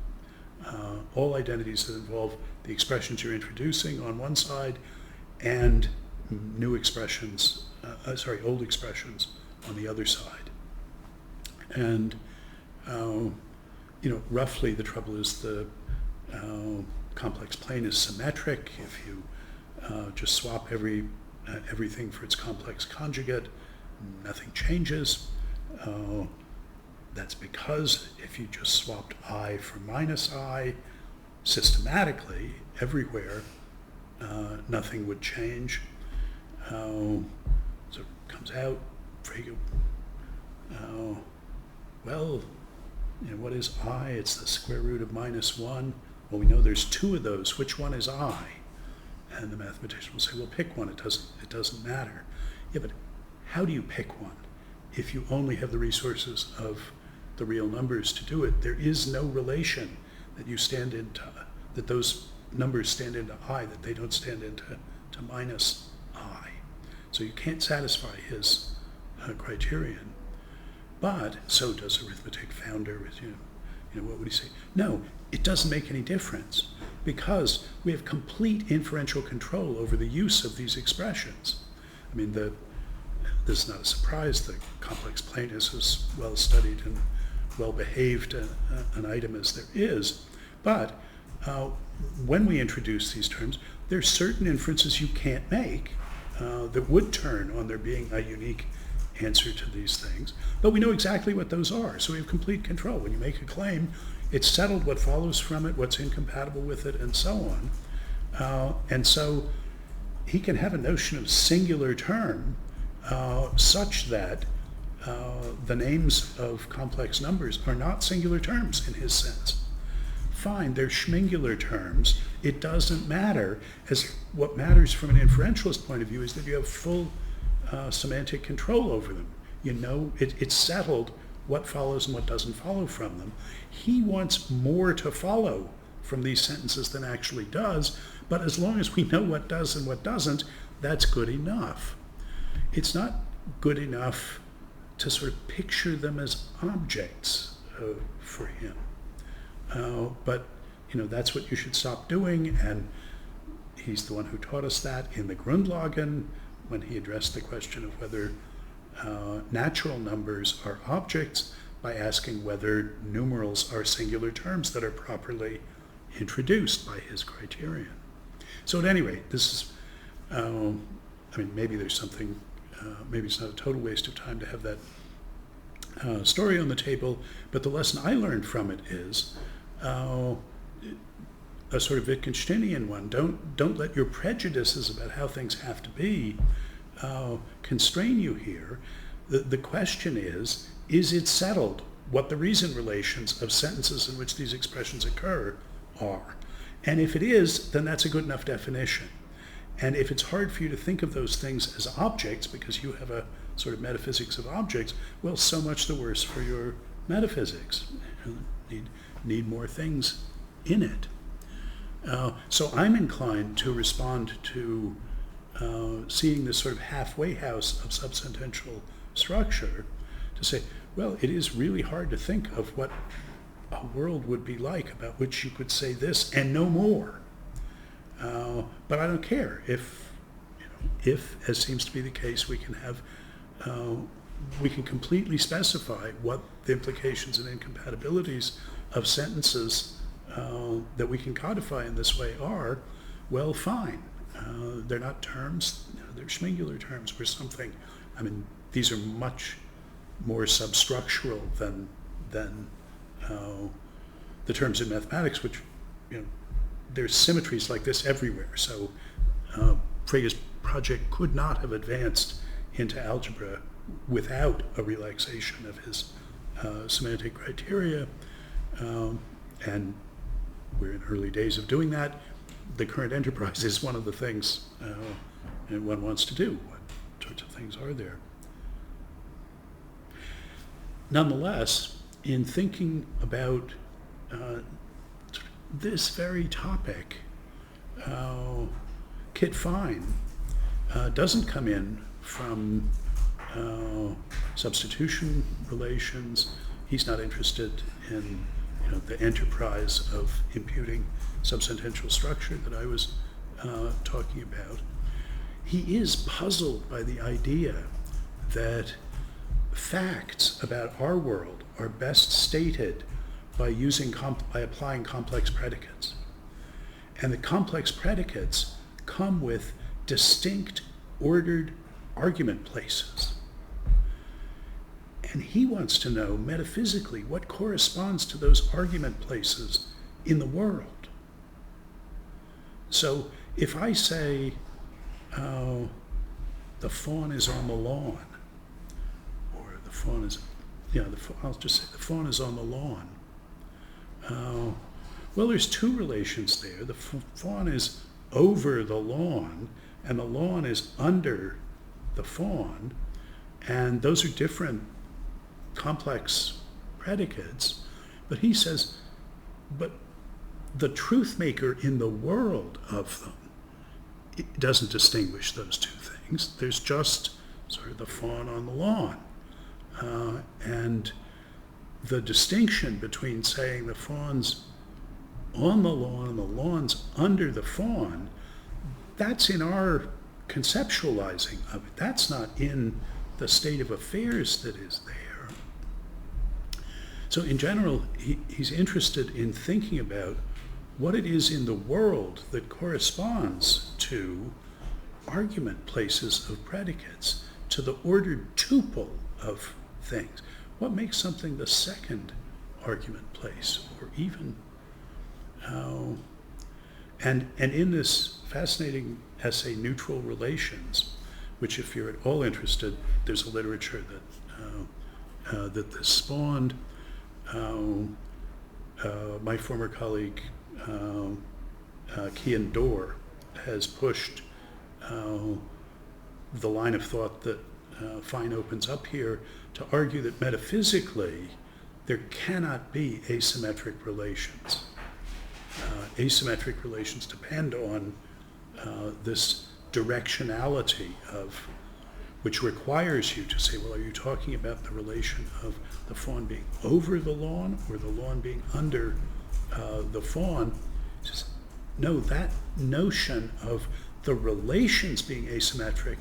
All identities that involve the expressions you're introducing on one side and new expressions, old expressions on the other side. And, roughly the trouble is the complex plane is symmetric. If you just swap everything for its complex conjugate, nothing changes. That's because if you just swapped I for minus I systematically everywhere, nothing would change. So it comes out, Frege, what is I? It's the square root of minus 1. Well, we know there's 2 of those. Which one is I? And the mathematician will say, well, pick one. It doesn't matter. Yeah, but how do you pick one if you only have the resources of the real numbers to do it? There is no relation that you stand into, that those numbers stand into I, that they don't stand into minus I. So you can't satisfy his criterion. But so does arithmetic founder with, what would he say? No, it doesn't make any difference because we have complete inferential control over the use of these expressions. I mean, this is not a surprise. The complex plane is as well studied and well behaved an item as there is. But when we introduce these terms, there's certain inferences you can't make that would turn on there being a unique answer to these things. But we know exactly what those are, so we have complete control. When you make a claim, it's settled what follows from it, what's incompatible with it, and so on. And so he can have a notion of singular term such that the names of complex numbers are not singular terms in his sense. Fine, they're schmingular terms. It doesn't matter, as what matters from an inferentialist point of view is that you have full semantic control over them. It's settled what follows and what doesn't follow from them. He wants more to follow from these sentences than actually does, but as long as we know what does and what doesn't, that's good enough. It's not good enough to sort of picture them as objects for him. But that's what you should stop doing, and he's the one who taught us that in the Grundlagen when he addressed the question of whether natural numbers are objects by asking whether numerals are singular terms that are properly introduced by his criterion. So at any rate, this is, maybe there's something, maybe it's not a total waste of time to have that story on the table, but the lesson I learned from it is a sort of Wittgensteinian one. Don't let your prejudices about how things have to be constrain you here. The question is it settled what the reason relations of sentences in which these expressions occur are? And if it is, then that's a good enough definition. And if it's hard for you to think of those things as objects because you have a sort of metaphysics of objects, well, so much the worse for your metaphysics. You need more things in it. So I'm inclined to respond to seeing this sort of halfway house of subsentential structure to say, well, it is really hard to think of what a world would be like about which you could say this and no more. But I don't care if, as seems to be the case, we can completely specify what the implications and incompatibilities of sentences that we can codify in this way are. Well, fine. They're not terms; they're schmingular terms or something. I mean, these are much more substructural than the terms in mathematics, which there's symmetries like this everywhere. So Frege's project could not have advanced into algebra without a relaxation of his semantic criteria, and we're in early days of doing that. The current enterprise is one of the things one wants to do. What sorts of things are there? Nonetheless, in thinking about this very topic, Kit Fine doesn't come in from substitution relations. He's not interested in the enterprise of imputing subsentential structure that I was talking about. He is puzzled by the idea that facts about our world are best stated by applying complex predicates. And the complex predicates come with distinct ordered argument places. And he wants to know metaphysically what corresponds to those argument places in the world. So if I say the fawn is on the lawn, or the fawn is, I'll just say the fawn is on the lawn. Well, there's two relations there. The fawn is over the lawn, and the lawn is under the fawn, and those are different complex predicates. But he says, but the truth maker in the world of them, it doesn't distinguish those two things. There's just sort of the fawn on the lawn. And the distinction between saying the fawn's on the lawn and the lawn's under the fawn, that's in our conceptualizing of it. That's not in the state of affairs that is there. So in general, he's interested in thinking about what it is in the world that corresponds to argument places of predicates, to the ordered tuple of things. What makes something the second argument place, or even and in this fascinating essay, Neutral Relations, which if you're at all interested, there's a literature that this spawned. My former colleague, Kian Dorr, has pushed the line of thought that Fine opens up here to argue that metaphysically there cannot be asymmetric relations. Asymmetric relations depend on this directionality of which requires you to say, well, are you talking about the relation of the fawn being over the lawn or the lawn being under the fawn? Just, no, that notion of the relations being asymmetric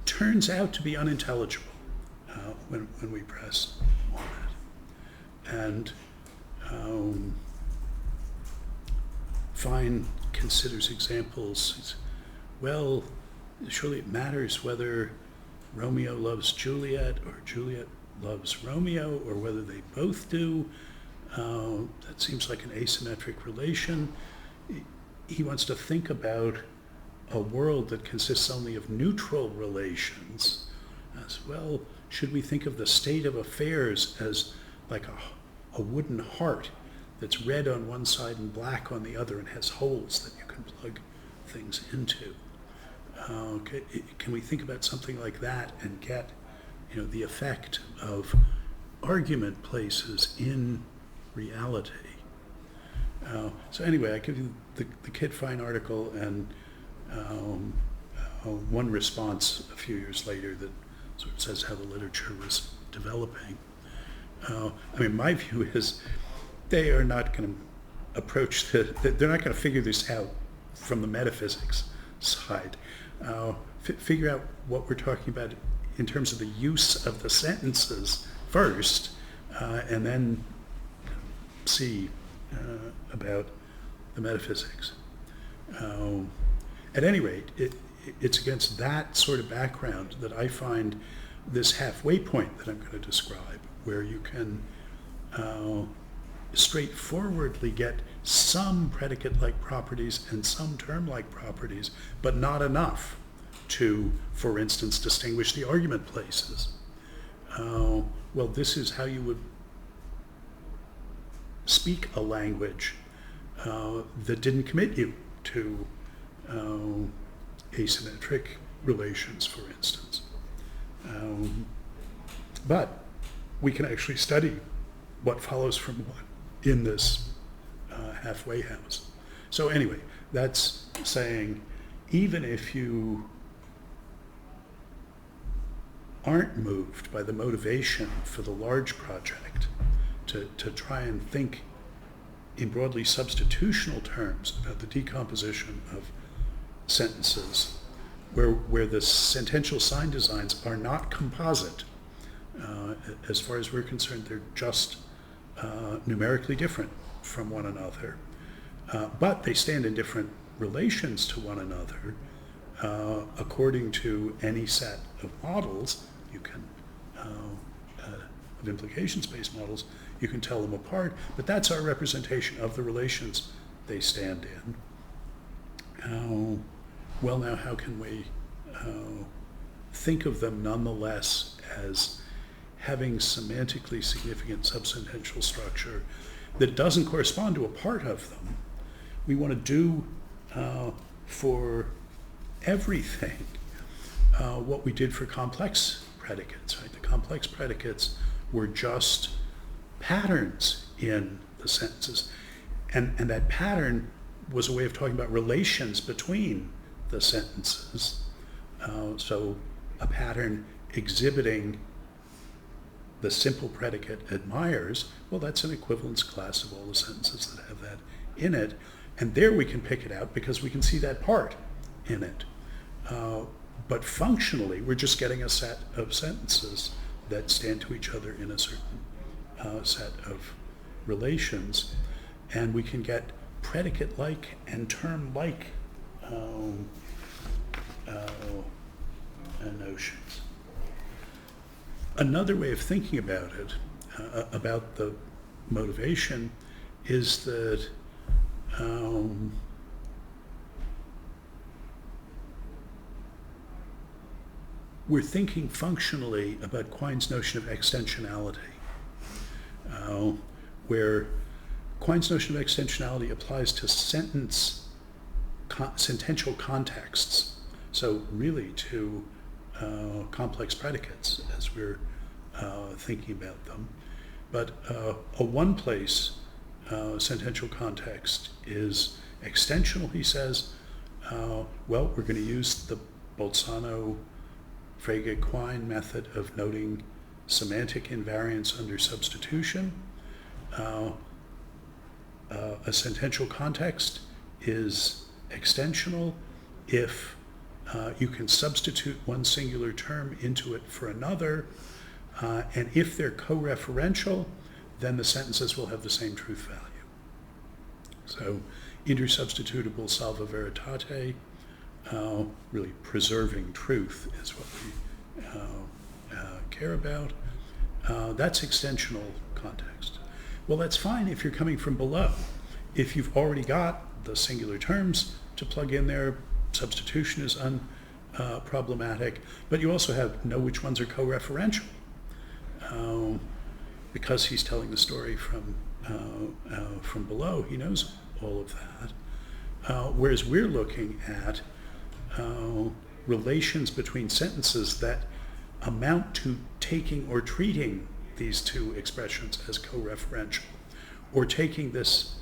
turns out to be unintelligible when we press on it. And Fine considers examples. Well, surely it matters whether Romeo loves Juliet or Juliet loves Romeo, or whether they both do. That seems like an asymmetric relation. He wants to think about a world that consists only of neutral relations. As well, should we think of the state of affairs as like a wooden heart that's red on one side and black on the other and has holes that you can plug things into? Can we think about something like that and get, the effect of argument places in reality? So anyway, I give you the Kid Fine article and one response a few years later that sort of says how the literature was developing. My view is they are not going to approach they're not going to figure this out from the metaphysics side. Figure out what we're talking about in terms of the use of the sentences first, and then see about the metaphysics. At any rate, it's against that sort of background that I find this halfway point that I'm going to describe, where you can straightforwardly get some predicate-like properties and some term-like properties, but not enough to, for instance, distinguish the argument places. Well, this is how you would speak a language that didn't commit you to asymmetric relations, for instance. But we can actually study what follows from what in this halfway house. So anyway, that's saying even if you aren't moved by the motivation for the large project to try and think in broadly substitutional terms about the decomposition of sentences, where the sentential sign designs are not composite. As far as we're concerned, they're just numerically different from one another, but they stand in different relations to one another according to any set of models. You can of implication-based models, you can tell them apart, but that's our representation of the relations they stand in. Well, now, how can we think of them nonetheless as having semantically significant subsentential structure that doesn't correspond to a part of them? We want to do for everything what we did for complex predicates, right? The complex predicates were just patterns in the sentences. And that pattern was a way of talking about relations between the sentences. So a pattern exhibiting the simple predicate admires, well, that's an equivalence class of all the sentences that have that in it. And there we can pick it out because we can see that part in it. But functionally, we're just getting a set of sentences that stand to each other in a certain set of relations. And we can get predicate-like and term-like notions. Another way of thinking about it, about the motivation, is that we're thinking functionally about Quine's notion of extensionality, where Quine's notion of extensionality applies to sentential contexts, so really to complex predicates as we're thinking about them. But a one-place sentential context is extensional, he says. Well, we're going to use the Bolzano-Frege-Quine method of noting semantic invariance under substitution. A sentential context is extensional if you can substitute one singular term into it for another, and if they're co-referential, then the sentences will have the same truth value. So intersubstitutable salva veritate, really preserving truth is what we care about. That's extensional context. Well, that's fine if you're coming from below. If you've already got the singular terms to plug in there, substitution is unproblematic, but you also know which ones are co-referential, because he's telling the story from below. He knows all of that. Whereas we're looking at relations between sentences that amount to taking or treating these two expressions as co-referential, or taking this,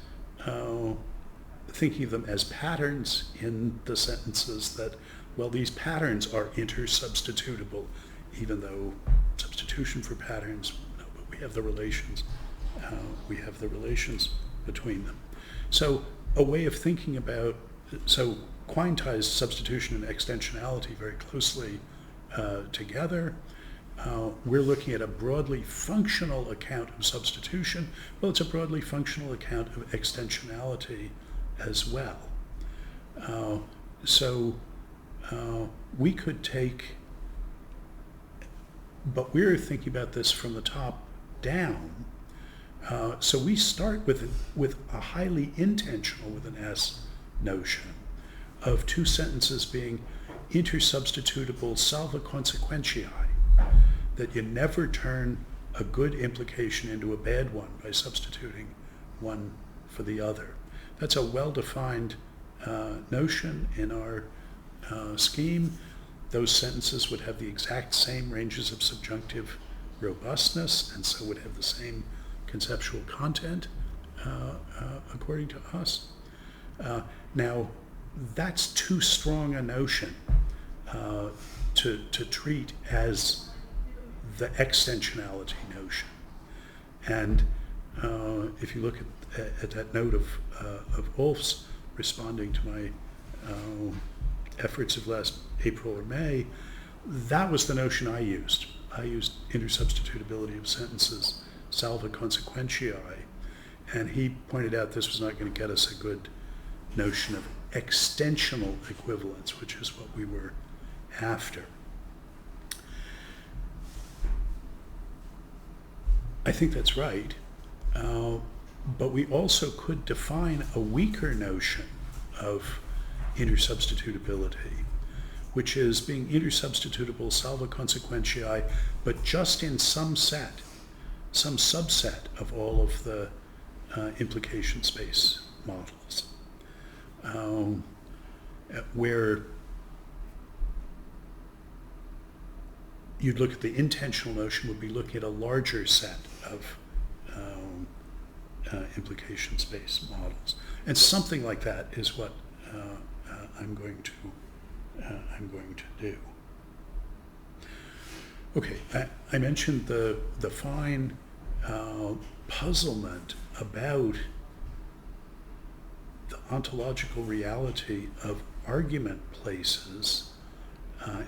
thinking of them as patterns in the sentences that, well, these patterns are intersubstitutable, even though substitution for patterns, no, but we have the relations between them. So a way of thinking about, so Quine ties substitution and extensionality very closely together. We're looking at a broadly functional account of substitution. Well, it's a broadly functional account of extensionality as well. So we could take, but we're thinking about this from the top down. So we start with a highly intentional, with an S, notion of two sentences being intersubstitutable salva consequentiae, that you never turn a good implication into a bad one by substituting one for the other. That's a well-defined notion in our scheme. Those sentences would have the exact same ranges of subjunctive robustness, and so would have the same conceptual content, according to us. Now, that's too strong a notion to treat as the extensionality notion. And if you look at that note of Ulf's responding to my efforts of last April or May, that was the notion I used. I used intersubstitutability of sentences, salva consequentiae, and he pointed out this was not going to get us a good notion of extensional equivalence, which is what we were after. I think that's right, but we also could define a weaker notion of intersubstitutability, which is being intersubstitutable salva consequentiae, but just in some subset of all of the implication space models, where you'd look at the intentional notion would be looking at a larger set of implication space models, and something like that is what I'm going to do. Okay, I mentioned the fine puzzlement about the ontological reality of argument places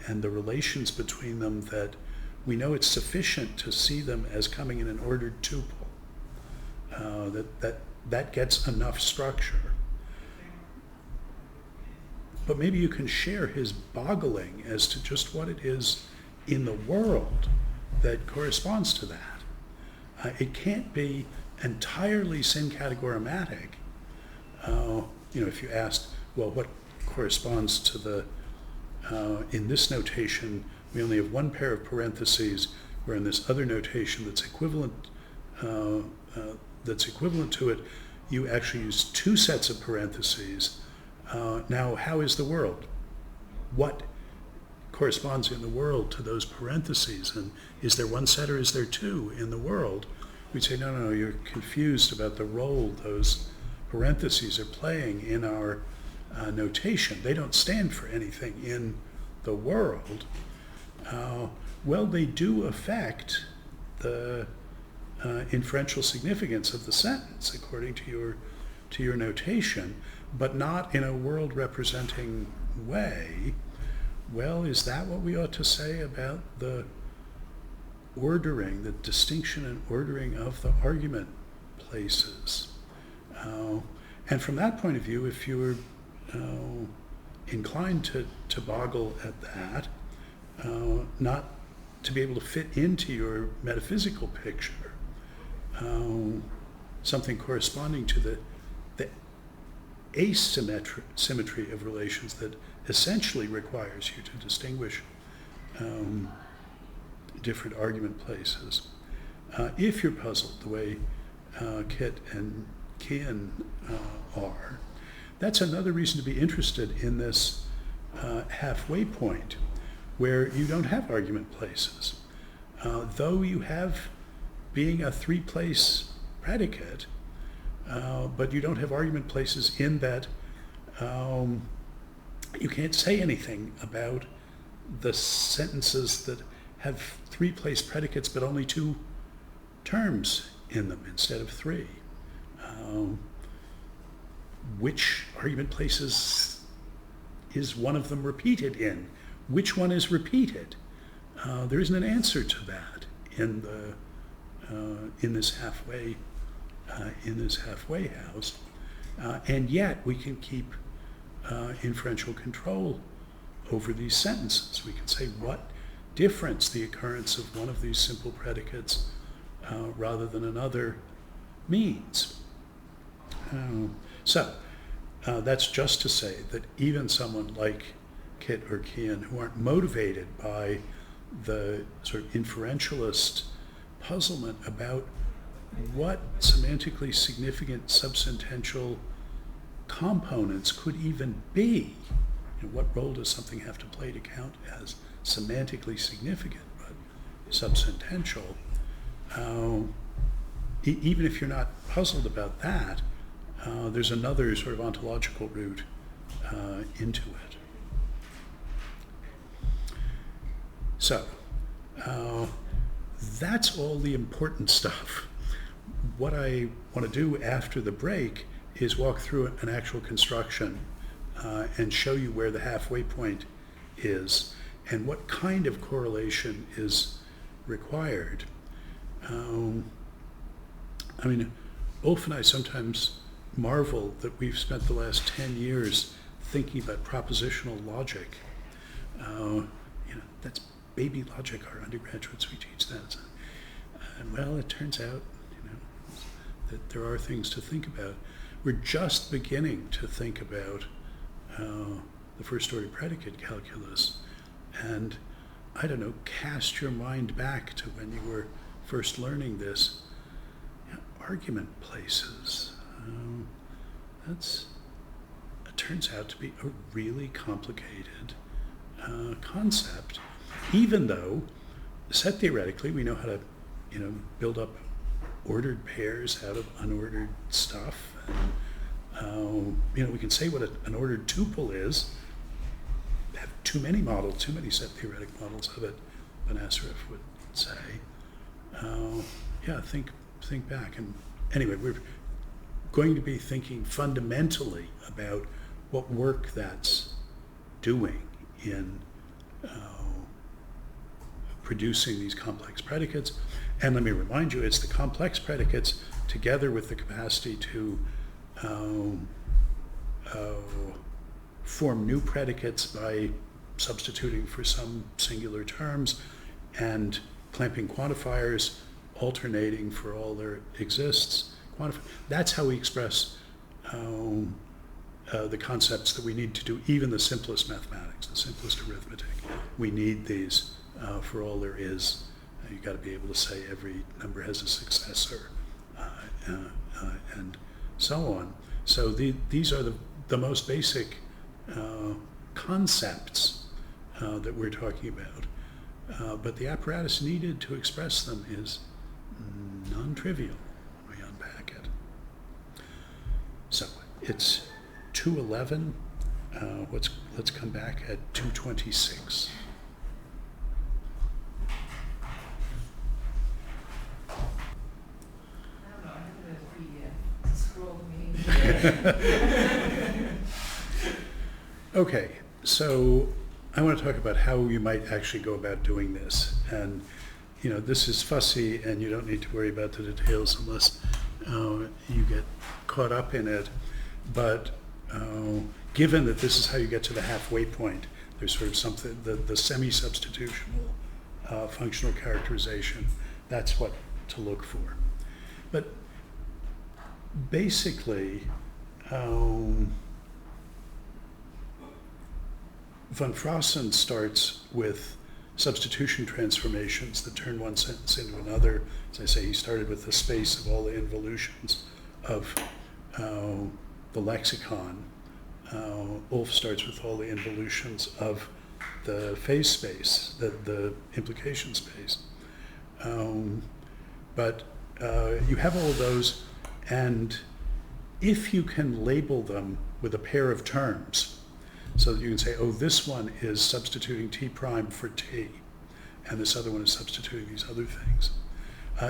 and the relations between them, that we know it's sufficient to see them as coming in an ordered tuple. That gets enough structure. But maybe you can share his boggling as to just what it is in the world that corresponds to that. It can't be entirely syncategorematic. If you asked, well, what corresponds to the, in this notation, we only have one pair of parentheses, where in this other notation that's equivalent to it, you actually use two sets of parentheses. Now, how is the world? What corresponds in the world to those parentheses? And is there one set or is there two in the world? We'd say, no, you're confused about the role those parentheses are playing in our notation. They don't stand for anything in the world. Well, they do affect the inferential significance of the sentence according to your notation, but not in a world representing way. Well, is that what we ought to say about the ordering, the distinction and ordering of the argument places? And from that point of view, if you were inclined to boggle at that, not to be able to fit into your metaphysical picture something corresponding to the asymmetry of relations that essentially requires you to distinguish different argument places. If you're puzzled the way Kit and Kian are, that's another reason to be interested in this halfway point where you don't have argument places. Though you have being a three-place predicate, but you don't have argument places in that you can't say anything about the sentences that have three-place predicates but only two terms in them instead of three. Which argument places is one of them repeated in? Which one is repeated? There isn't an answer to that in this halfway house, and yet we can keep inferential control over these sentences. We can say what difference the occurrence of one of these simple predicates rather than another means. So that's just to say that even someone like Kit or Kian, who aren't motivated by the sort of inferentialist puzzlement about what semantically significant subsentential components could even be. What role does something have to play to count as semantically significant, but subsentential? Even if you're not puzzled about that, there's another sort of ontological route into it. So, that's all the important stuff. What I want to do after the break is walk through an actual construction and show you where the halfway point is and what kind of correlation is required. I mean, Ulf and I sometimes marvel that we've spent the last 10 years thinking about propositional logic. That's baby logic. Our undergraduates, we teach that. And well, it turns out, that there are things to think about. We're just beginning to think about the first-order predicate calculus. And, I don't know, cast your mind back to when you were first learning this. Argument places. It turns out to be a really complicated concept, even though, set theoretically, we know how to, build up ordered pairs out of unordered stuff. And, we can say what an ordered tuple is. Have too many set theoretic models of it, Banasaref would say. Think back. And anyway, we're going to be thinking fundamentally about what work that's doing in producing these complex predicates. And let me remind you, it's the complex predicates together with the capacity to form new predicates by substituting for some singular terms and clamping quantifiers, alternating for all there exists. That's how we express the concepts that we need to do even the simplest mathematics, the simplest arithmetic. We need these for all there is. You've got to be able to say every number has a successor and so on. So these are the most basic concepts that we're talking about. But the apparatus needed to express them is non-trivial when we unpack it. So it's 2:11. Let's come back at 2:26. Okay, so I want to talk about how you might actually go about doing this. And, this is fussy and you don't need to worry about the details unless you get caught up in it. But given that this is how you get to the halfway point, there's sort of something, the semi-substitutional functional characterization, that's what to look for. But basically, von Frossen starts with substitution transformations that turn one sentence into another. As I say, he started with the space of all the involutions of the lexicon Ulf starts with all the involutions of the phase space, the implication space. But you have all of those, and if you can label them with a pair of terms, so that you can say, oh, this one is substituting t prime for t, and this other one is substituting these other things.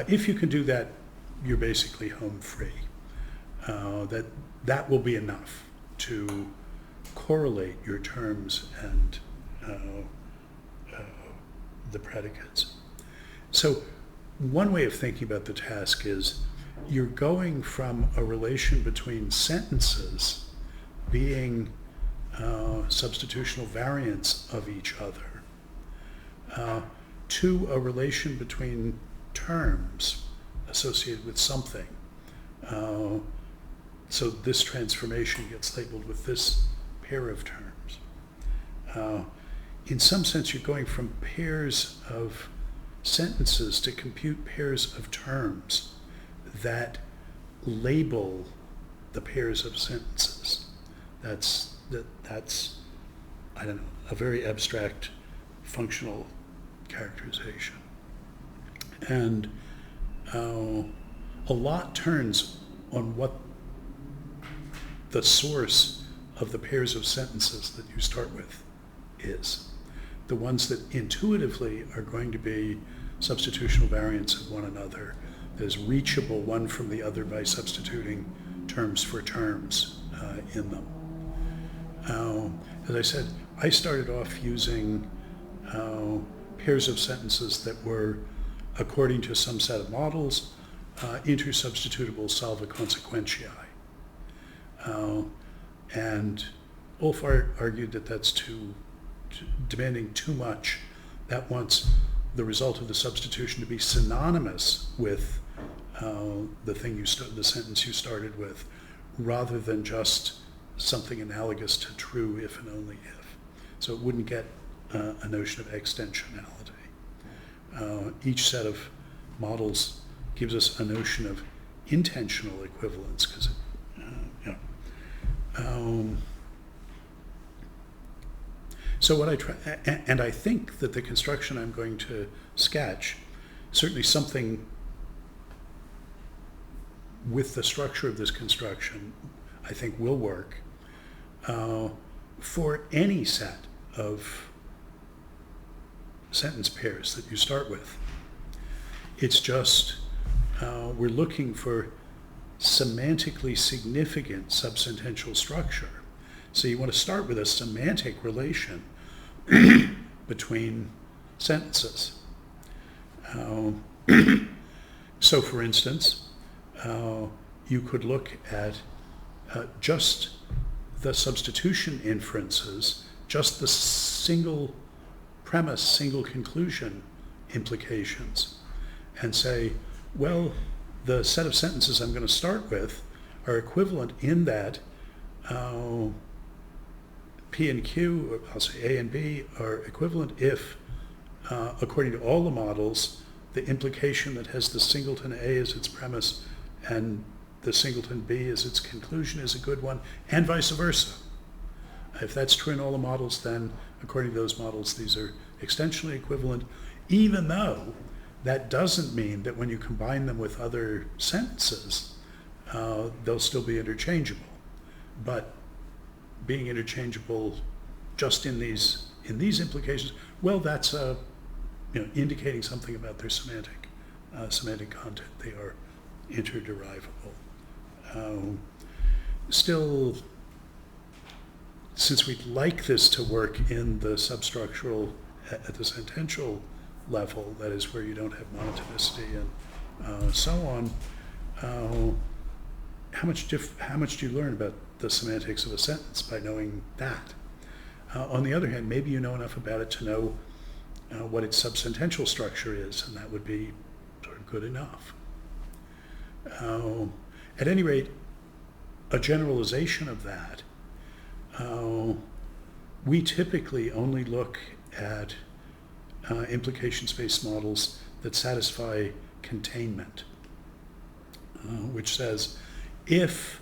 If you can do that, you're basically home free. That will be enough to correlate your terms and the predicates. So one way of thinking about the task is you're going from a relation between sentences being substitutional variants of each other to a relation between terms associated with something. So this transformation gets labeled with this pair of terms. In some sense, you're going from pairs of sentences to compute pairs of terms that label the pairs of sentences. That's I don't know, a very abstract functional characterization. And a lot turns on what the source of the pairs of sentences that you start with is. The ones that intuitively are going to be substitutional variants of one another, that is reachable one from the other by substituting terms for terms in them. As I said, I started off using pairs of sentences that were, according to some set of models, intersubstitutable solva consequentiae. And Ulf argued that that's demanding too much. That wants the result of the substitution to be synonymous with the sentence you started with, rather than just something analogous to true if and only if. So it wouldn't get a notion of extensionality. Each set of models gives us a notion of intentional equivalence, because so what I try, and I think that the construction I'm going to sketch, certainly something with the structure of this construction, I think will work for any set of sentence pairs that you start with. It's just we're looking for semantically significant subsentential structure. So you want to start with a semantic relation between sentences. So for instance, you could look at just the substitution inferences, just the single premise, single conclusion implications, and say, well, the set of sentences I'm going to start with are equivalent in that P and Q, or I'll say A and B, are equivalent if, according to all the models, the implication that has the singleton A as its premise and the singleton B as its conclusion is a good one, and vice versa. If that's true in all the models, then according to those models, these are extensionally equivalent, even though that doesn't mean that when you combine them with other sentences, they'll still be interchangeable. But being interchangeable just in these implications, well, that's indicating something about their semantic content. They are interderivable. Still, since we'd like this to work in the substructural, at the sentential level, that is where you don't have monotonicity and so on, how much do you learn about the semantics of a sentence by knowing that? On the other hand, maybe you know enough about it to know what its subsentential structure is, and that would be sort of good enough. At any rate, a generalization of that, we typically only look at implication space models that satisfy containment, which says if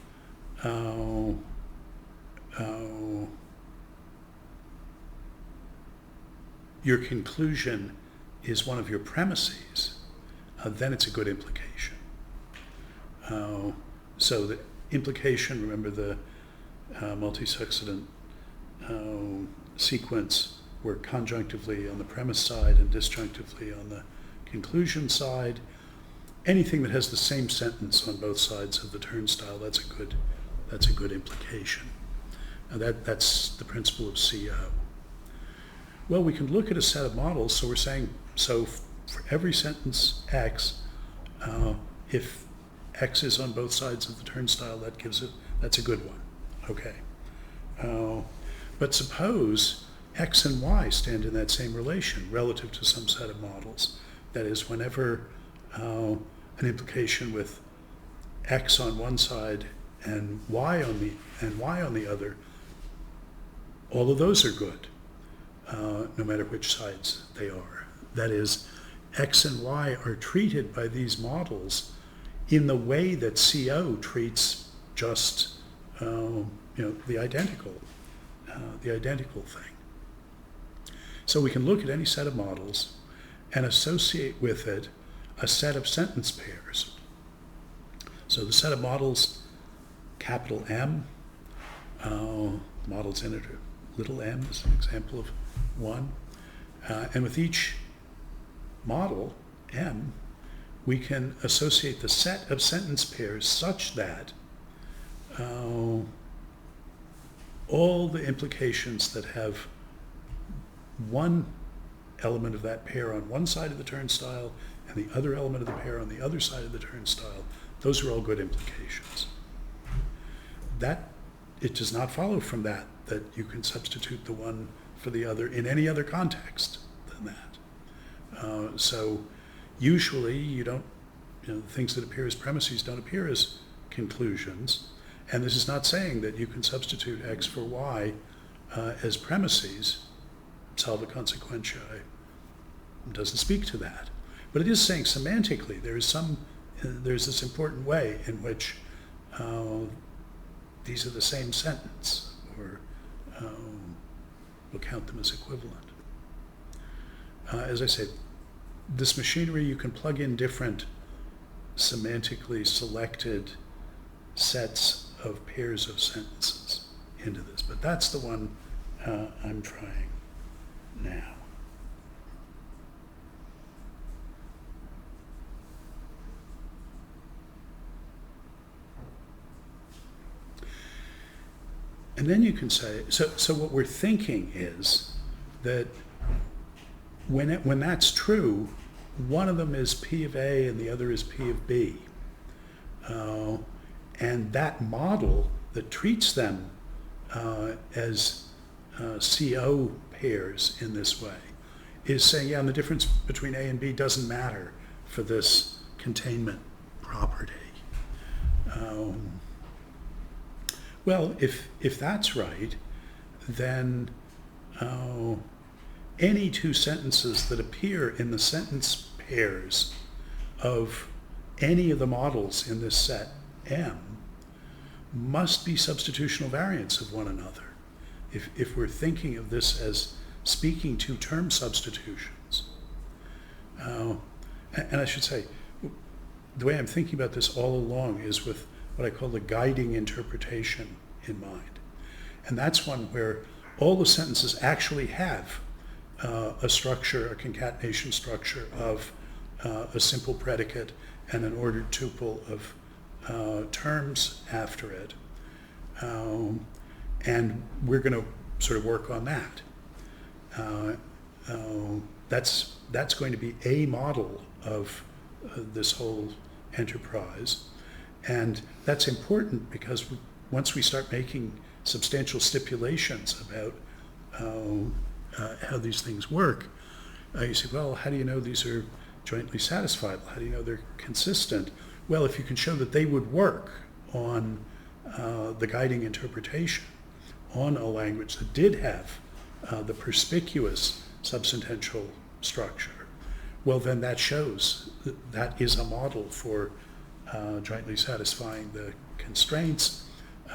your conclusion is one of your premises, then it's a good implication. So the implication, remember the multi-succedent sequence, where conjunctively on the premise side and disjunctively on the conclusion side. Anything that has the same sentence on both sides of the turnstile, that's a good implication. That's the principle of CO. Well, we can look at a set of models. So we're saying, so for every sentence X, if X is on both sides of the turnstile, that's a good one. Okay. But suppose X and Y stand in that same relation relative to some set of models. That is, whenever an implication with X on one side and Y on the other, all of those are good, no matter which sides they are. That is, X and Y are treated by these models in the way that CO treats just the identical thing. So we can look at any set of models and associate with it a set of sentence pairs. So the set of models, capital M, models in it are little m is an example of one. And with each model, M, we can associate the set of sentence pairs such that all the implications that have one element of that pair on one side of the turnstile and the other element of the pair on the other side of the turnstile, those are all good implications. It does not follow from that you can substitute the one for the other in any other context than that. So usually things that appear as premises don't appear as conclusions. And this is not saying that you can substitute X for Y as premises, solve a consequentia. It doesn't speak to that. But it is saying semantically there's this important way in which these are the same sentence, or we'll count them as equivalent. As I said, this machinery, you can plug in different semantically selected sets of pairs of sentences into this, but that's the one I'm trying now. And then you can say, so what we're thinking is that when that's true, one of them is P of A and the other is P of B. And that model that treats them as CO pairs in this way is saying, yeah, and the difference between A and B doesn't matter for this containment property. Well, if that's right, then any two sentences that appear in the sentence pairs of any of the models in this set M must be substitutional variants of one another. If we're thinking of this as speaking to term substitutions. And I should say, the way I'm thinking about this all along is with what I call the guiding interpretation in mind. And that's one where all the sentences actually have a structure, a concatenation structure of a simple predicate and an ordered tuple of terms after it. And we're going to sort of work on that. That's going to be a model of this whole enterprise. And that's important because once we start making substantial stipulations about how these things work, you say, well, how do you know these are jointly satisfiable? How do you know they're consistent? Well, if you can show that they would work on the guiding interpretation on a language that did have the perspicuous subsentential structure, well, then that shows that is a model for jointly satisfying the constraints.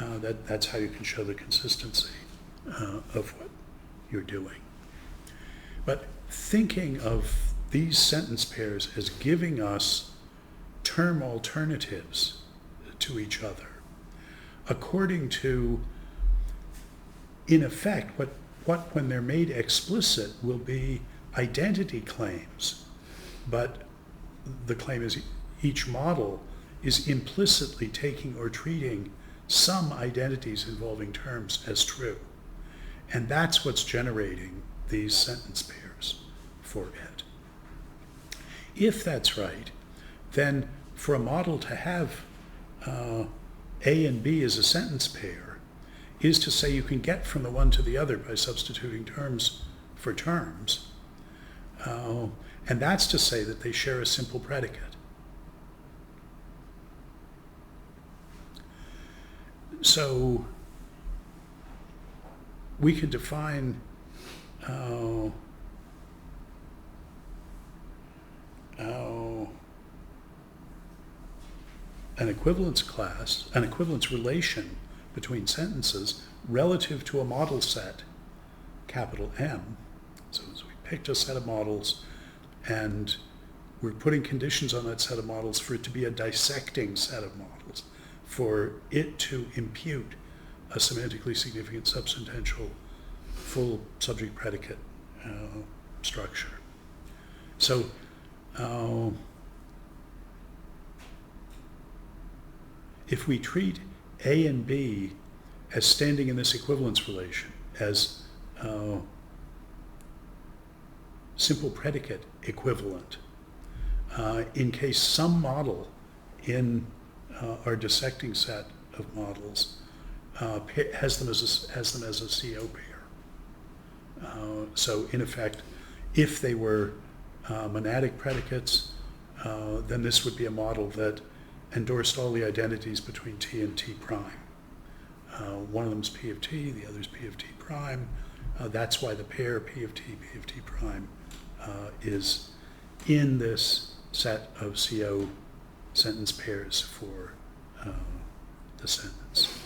That's how you can show the consistency of what you're doing. But thinking of these sentence pairs as giving us term alternatives to each other, according to, in effect, what when they're made explicit will be identity claims, but the claim is each model is implicitly taking or treating some identities involving terms as true. And that's what's generating these sentence pairs for it. If that's right, then for a model to have A and B as a sentence pair is to say you can get from the one to the other by substituting terms for terms. And that's to say that they share a simple predicate. So we could define an equivalence class, an equivalence relation between sentences relative to a model set, capital M. So as we picked a set of models and we're putting conditions on that set of models for it to be a dissecting set of models, for it to impute a semantically significant subsentential full subject predicate structure. So if we treat A and B as standing in this equivalence relation, as simple predicate equivalent, in case some model in our dissecting set of models has them as a CO pair. So in effect, if they were monadic predicates, then this would be a model that endorsed all the identities between T and T prime. One of them is P of T, the other is P of T prime. That's why the pair P of T prime is in this set of CO sentence pairs for the sentence.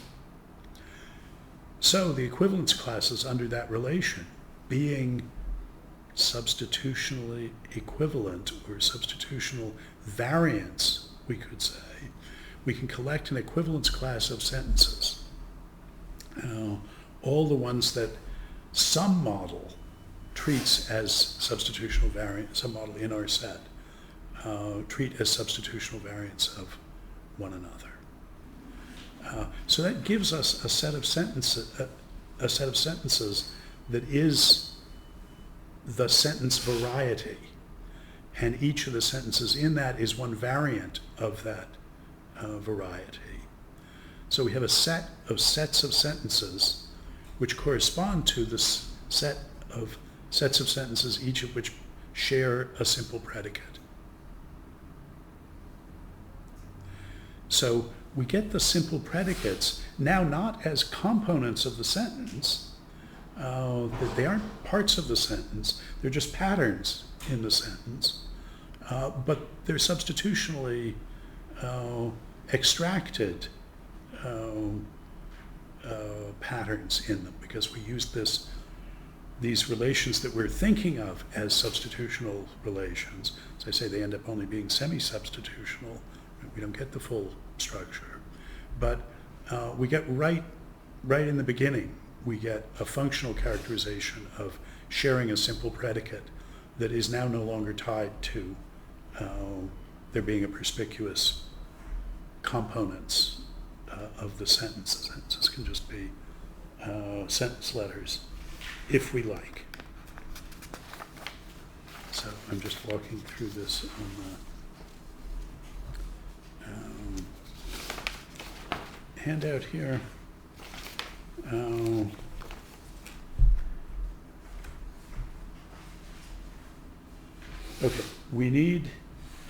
So the equivalence classes under that relation, being substitutionally equivalent or substitutional variants, we could say, we can collect an equivalence class of sentences. All the ones that some model treats as substitutional variants, some model in our set, treat as substitutional variants of one another. So that gives us a set of sentences that is the sentence variety, and each of the sentences in that is one variant of that variety. So we have a set of sets of sentences which correspond to this set of sets of sentences, each of which share a simple predicate. So we get the simple predicates now not as components of the sentence, that they aren't parts of the sentence, they're just patterns in the sentence, but they're substitutionally extracted patterns in them, because we use these relations that we're thinking of as substitutional relations. As I say, they end up only being semi-substitutional. We don't get the full structure. But we get right in the beginning, we get a functional characterization of sharing a simple predicate that is now no longer tied to there being a perspicuous components of the sentence. The sentences can just be sentence letters, if we like. So I'm just walking through this on the handout here. Okay, we need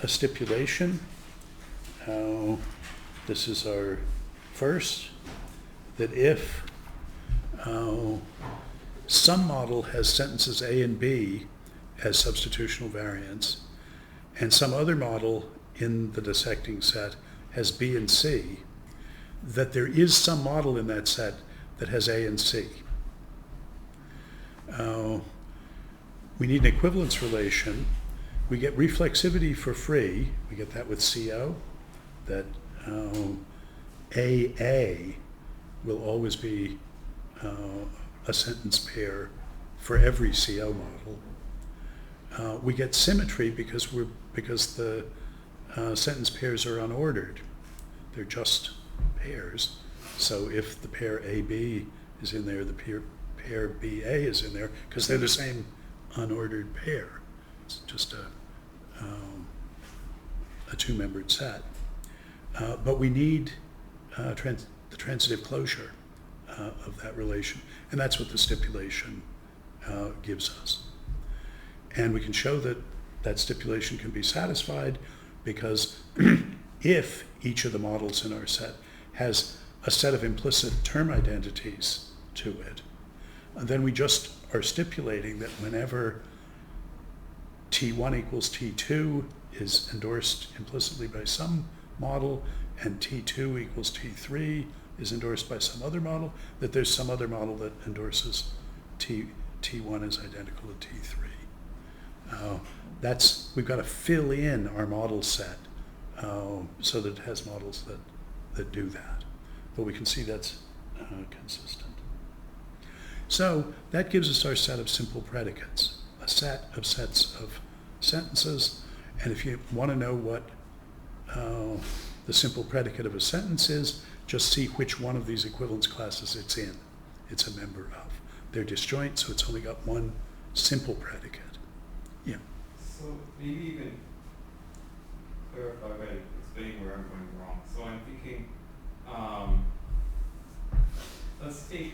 a stipulation. This is our first, that if some model has sentences A and B as substitutional variants, and some other model in the dissecting set has B and C, that there is some model in that set that has A and C. We need an equivalence relation. We get reflexivity for free. We get that with CO, that AA will always be a sentence pair for every CO model. We get symmetry because the sentence pairs are unordered. They're just pairs. So if the pair AB is in there, the pair BA is in there, because they're the same unordered pair. It's just a two-membered set. But we need the transitive closure of that relation, and that's what the stipulation gives us. And we can show that that stipulation can be satisfied because if each of the models in our set has a set of implicit term identities to it, then we just are stipulating that whenever T1 equals T2 is endorsed implicitly by some model and T2 equals T3 is endorsed by some other model, that there's some other model that endorses T1 is identical to T3. We've got to fill in our model set so that it has models that do that. But we can see that's consistent. So that gives us our set of simple predicates, a set of sets of sentences. And if you want to know what the simple predicate of a sentence is, just see which one of these equivalence classes it's in. It's a member of. They're disjoint, so it's only got one simple predicate. Yeah. So maybe you can clarify by explaining where I'm going wrong. So I'm thinking, let's take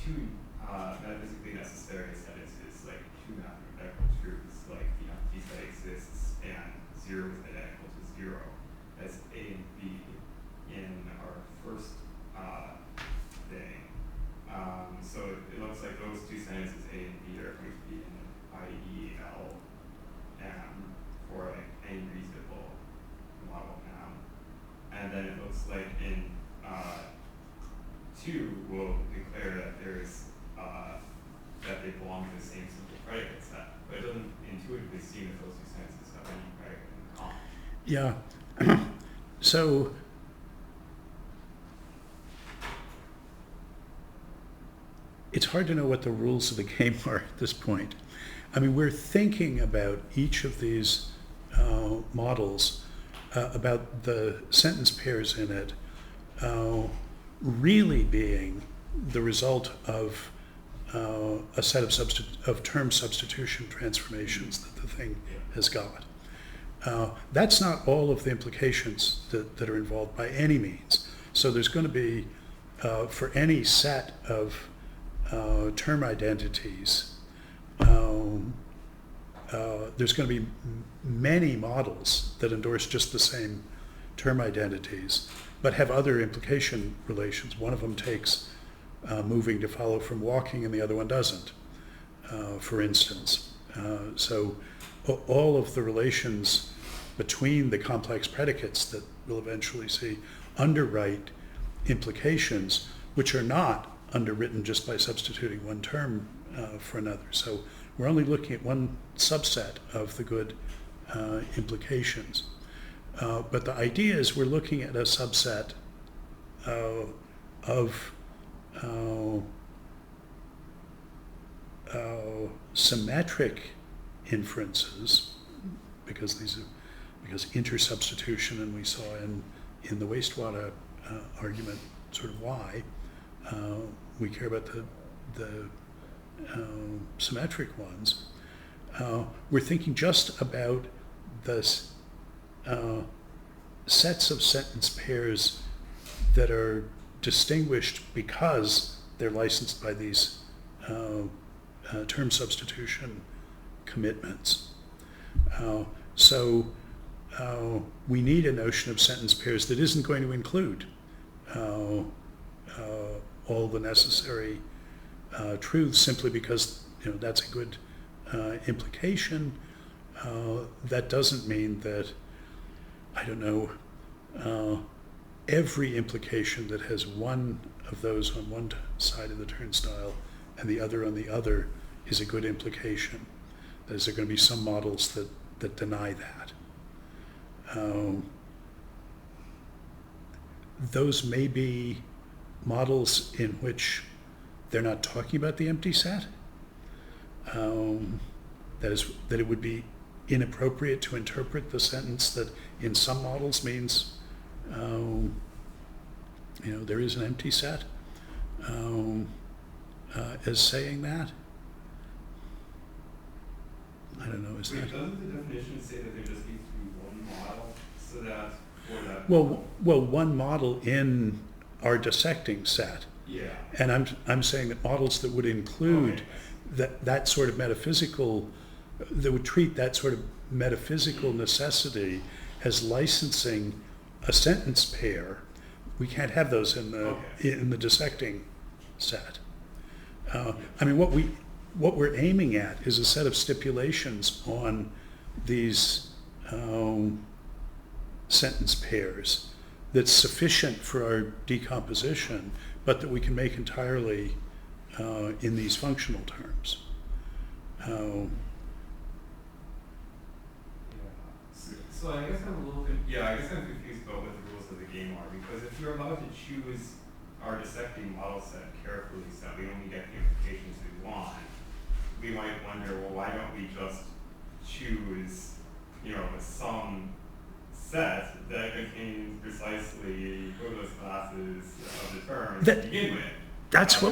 two metaphysically necessary sentences, like two mathematical truths, like the empty set exists and 0 is identical to 0, as A and B in our first thing. So it looks like those two sentences, A and B, are going to be in IEL M for like any reasonable model M. And then it looks like in 2 we'll declare that there's that they belong to the same simple predicate set. But it doesn't intuitively seem that those two sentences have any predicate in common. Yeah. So it's hard to know what the rules of the game are at this point. I mean, we're thinking about each of these models, about the sentence pairs in it, really being the result of a set of term substitution transformations that the thing has got. That's not all of the implications that are involved by any means. So there's going to be, for any set of term identities, there's going to be many models that endorse just the same term identities, but have other implication relations. One of them takes moving to follow from walking, and the other one doesn't, for instance. So all of the relations between the complex predicates that we'll eventually see underwrite implications, which are not underwritten just by substituting one term for another. So we're only looking at one subset of the good implications. But the idea is we're looking at a subset of symmetric inferences, because intersubstitution, and we saw in the wastewater argument sort of why we care about the symmetric ones. We're thinking just about the sets of sentence pairs that are distinguished because they're licensed by these term substitution commitments. So we need a notion of sentence pairs that isn't going to include all the necessary truths simply because that's a good implication. That doesn't mean that, I don't know, every implication that has one of those on one side of the turnstile and the other on the other is a good implication. There's going to be some models that deny that. Those may be models in which they're not talking about the empty set. That it would be inappropriate to interpret the sentence that in some models means there is an empty set as saying that. I don't know, is that... Doesn't the definition say that there just needs to be one model so that for that... Well, one model in our dissecting set. Yeah. And I'm saying that models that would include that sort of metaphysical, that would treat that sort of metaphysical necessity as licensing a sentence pair. We can't have those in the dissecting set. I mean, what we're aiming at is a set of stipulations on these sentence pairs that's sufficient for our decomposition, but that we can make entirely in these functional terms. So I guess I'm a little bit, I guess I'm confused about what the rules of the game are, because if you're allowed to choose our dissecting model set carefully so that we only get the implications we want, we might wonder, well, why don't we just choose, some set that contains precisely equivalence classes of the terms to begin with? That's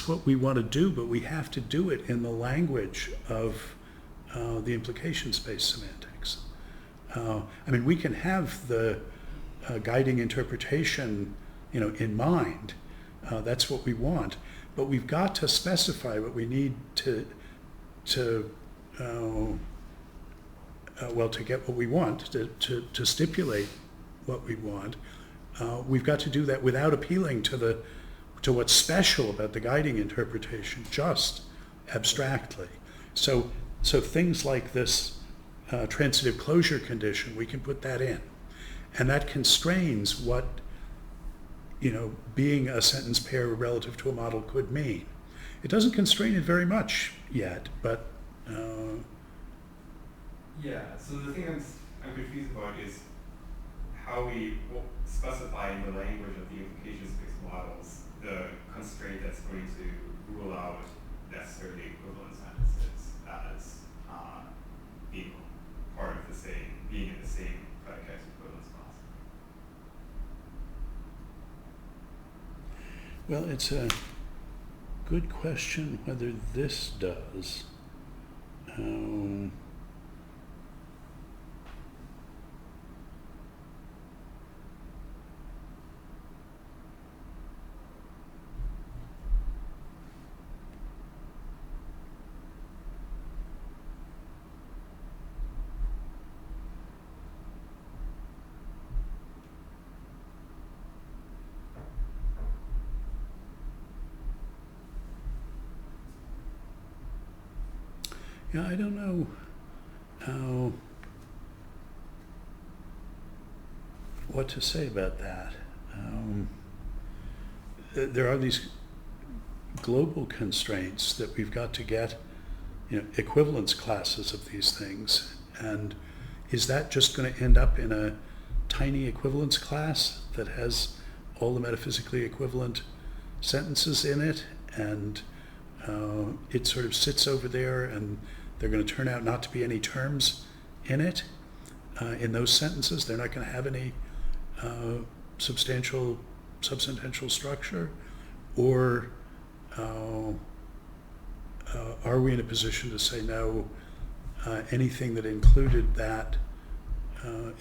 what we want to do, but we have to do it in the language of the implication space semantics. I mean, we can have the guiding interpretation, in mind. That's what we want, but we've got to specify what we need to get what we want, to stipulate what we want. We've got to do that without appealing to what's special about the guiding interpretation, just abstractly. So things like this transitive closure condition, we can put that in. And that constrains what, being a sentence pair relative to a model could mean. It doesn't constrain it very much yet, but... So the thing I'm confused about is how we specify in the language of the implication space models the constraint that's going to rule out necessarily equivalent sentences as being part of the same, being in the same predicate equivalence class. Well, it's a good question whether this does. I don't know what to say about that. There are these global constraints that we've got to get, equivalence classes of these things. And is that just going to end up in a tiny equivalence class that has all the metaphysically equivalent sentences in it, and it sort of sits over there, and they're going to turn out not to be any terms in it, in those sentences? They're not going to have any substantial subsentential structure? Or are we in a position to say no, anything that included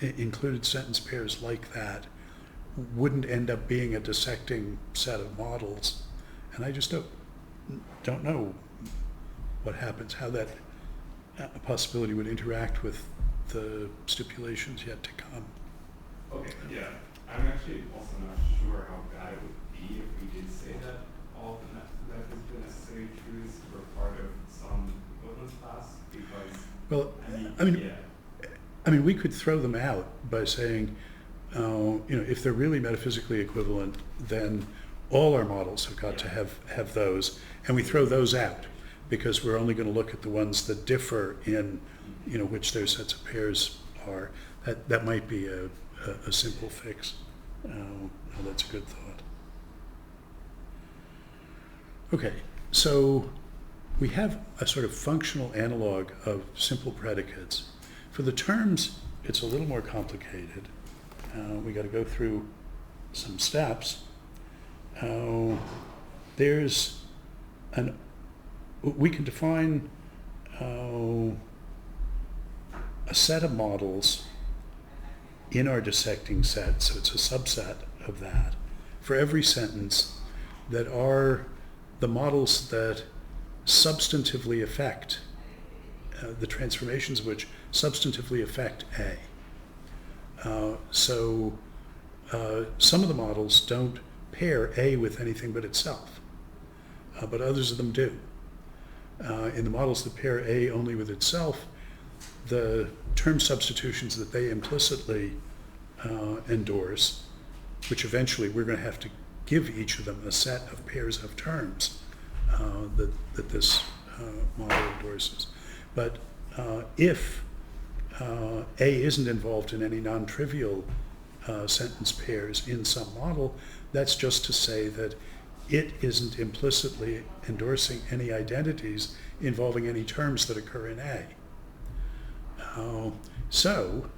included sentence pairs like that wouldn't end up being a dissecting set of models? And I just don't know what happens, how that possibility would interact with the stipulations yet to come. Okay, I'm actually also not sure how bad it would be if we did say that all the necessary truths were part of some equivalence class, because... Well, I mean, we could throw them out by saying, if they're really metaphysically equivalent, then all our models have got to have those, and we throw those out. because we're only going to look at the ones that differ in, which their sets of pairs are. That might be a simple fix. That's a good thought. Okay, so we have a sort of functional analog of simple predicates. For the terms, it's a little more complicated. We got to go through some steps. We can define a set of models in our dissecting set, so it's a subset of that, for every sentence that are the models that substantively affect, the transformations of which substantively affect A. So some of the models don't pair A with anything but itself, but others of them do. In the models that pair A only with itself, the term substitutions that they implicitly endorse, which eventually we're going to have to give each of them a set of pairs of terms that this model endorses. But if A isn't involved in any non-trivial sentence pairs in some model, that's just to say that it isn't implicitly endorsing any identities involving any terms that occur in A. So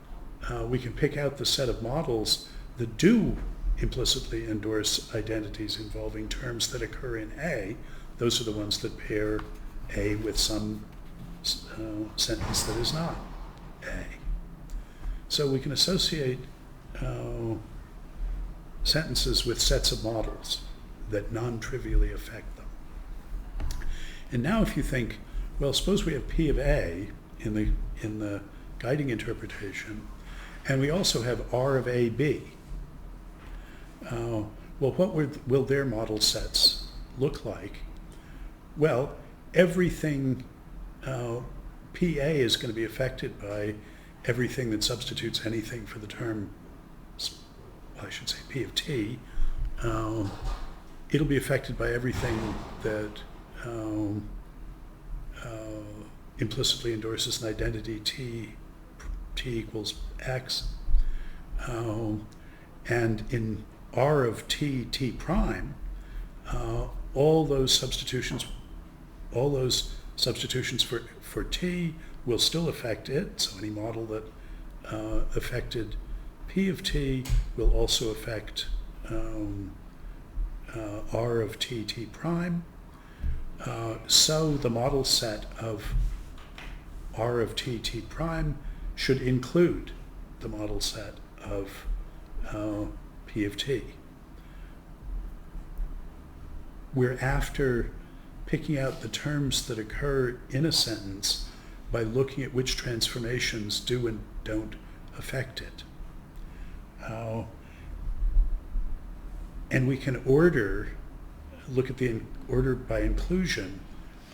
we can pick out the set of models that do implicitly endorse identities involving terms that occur in A. Those are the ones that pair A with some sentence that is not A. So we can associate sentences with sets of models that non-trivially affect them. And now if you think, well, suppose we have P of A in the guiding interpretation, and we also have R of AB. Well, what will their model sets look like? Well, everything PA is going to be affected by everything that substitutes anything for the term, I should say P of T. It'll be affected by everything that implicitly endorses an identity T equals X. And in R of T prime, all those substitutions for T will still affect it. So any model that affected P of T will also affect R of T prime. So the model set of R of T prime should include the model set of P of T. We're after picking out the terms that occur in a sentence by looking at which transformations do and don't affect it. And we can look at the order by inclusion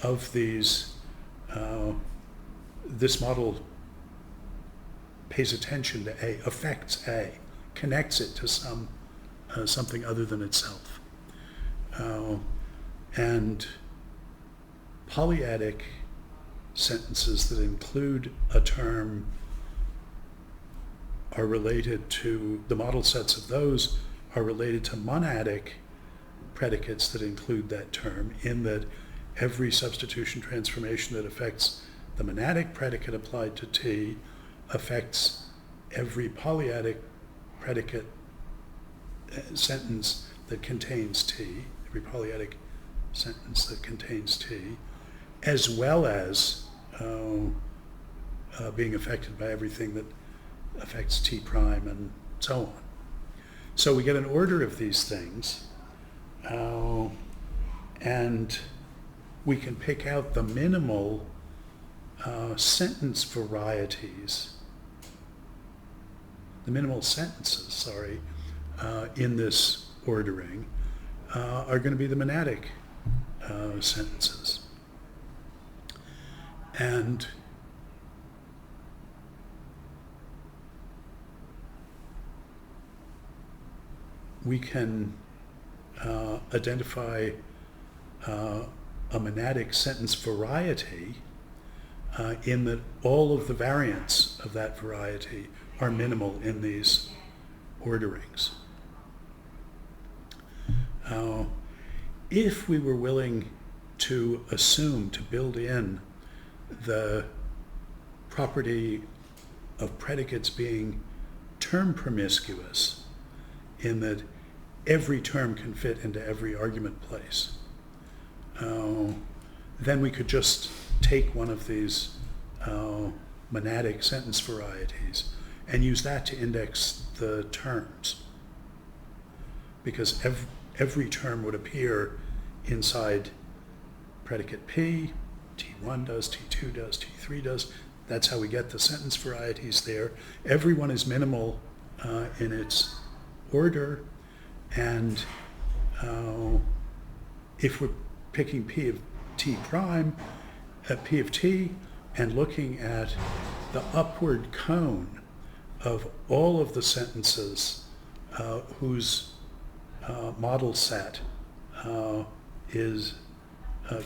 of these. This model pays attention to A, affects A, connects it to something other than itself. And polyadic sentences that include a term are related to, the model sets of those are related to monadic predicates that include that term, in that every substitution transformation that affects the monadic predicate applied to T affects every polyadic predicate sentence that contains T, every polyadic sentence that contains T, as well as being affected by everything that affects T prime and so on. So we get an order of these things, and we can pick out the minimal sentence varieties, the minimal sentences, in this ordering are going to be the monadic sentences. And we can identify a a monadic sentence variety in that all of the variants of that variety are minimal in these orderings. If we were willing to assume, to build in the property of predicates being term promiscuous, in that every term can fit into every argument place, then we could just take one of these monadic sentence varieties and use that to index the terms, because every term would appear inside predicate P. T1 does, T2 does, T3 does. That's how we get the sentence varieties there. Everyone is minimal in its order, and if we're picking P of T prime, P of T, and looking at the upward cone of all of the sentences whose model set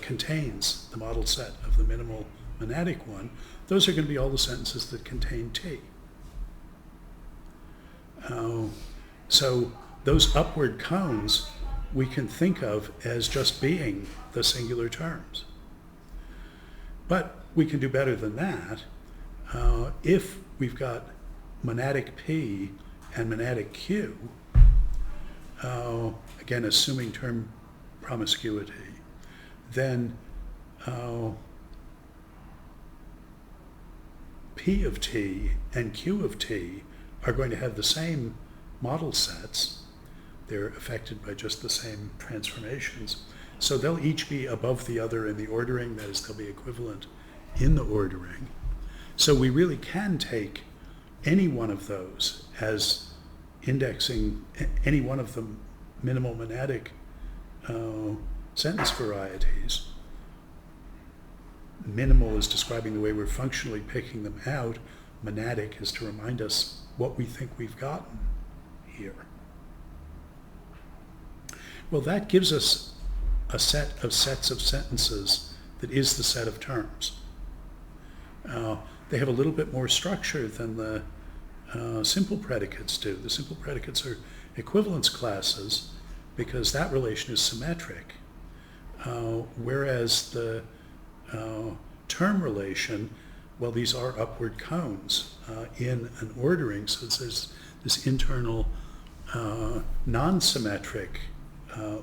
contains the model set of the minimal monadic one, those are going to be all the sentences that contain T. So those upward cones we can think of as just being the singular terms. But we can do better than that. If we've got monadic P and monadic Q, again assuming term promiscuity, then P of T and Q of T are going to have the same model sets. They're affected by just the same transformations. So they'll each be above the other in the ordering, that is, they'll be equivalent in the ordering. So we really can take any one of those as indexing any one of the minimal monadic sentence varieties. Minimal is describing the way we're functionally picking them out. Monadic is to remind us what we think we've gotten here. Well, that gives us a set of sets of sentences that is the set of terms. They have a little bit more structure than the simple predicates do. The simple predicates are equivalence classes because that relation is symmetric, whereas the term relation, well, these are upward cones in an ordering, so there's this internal non-symmetric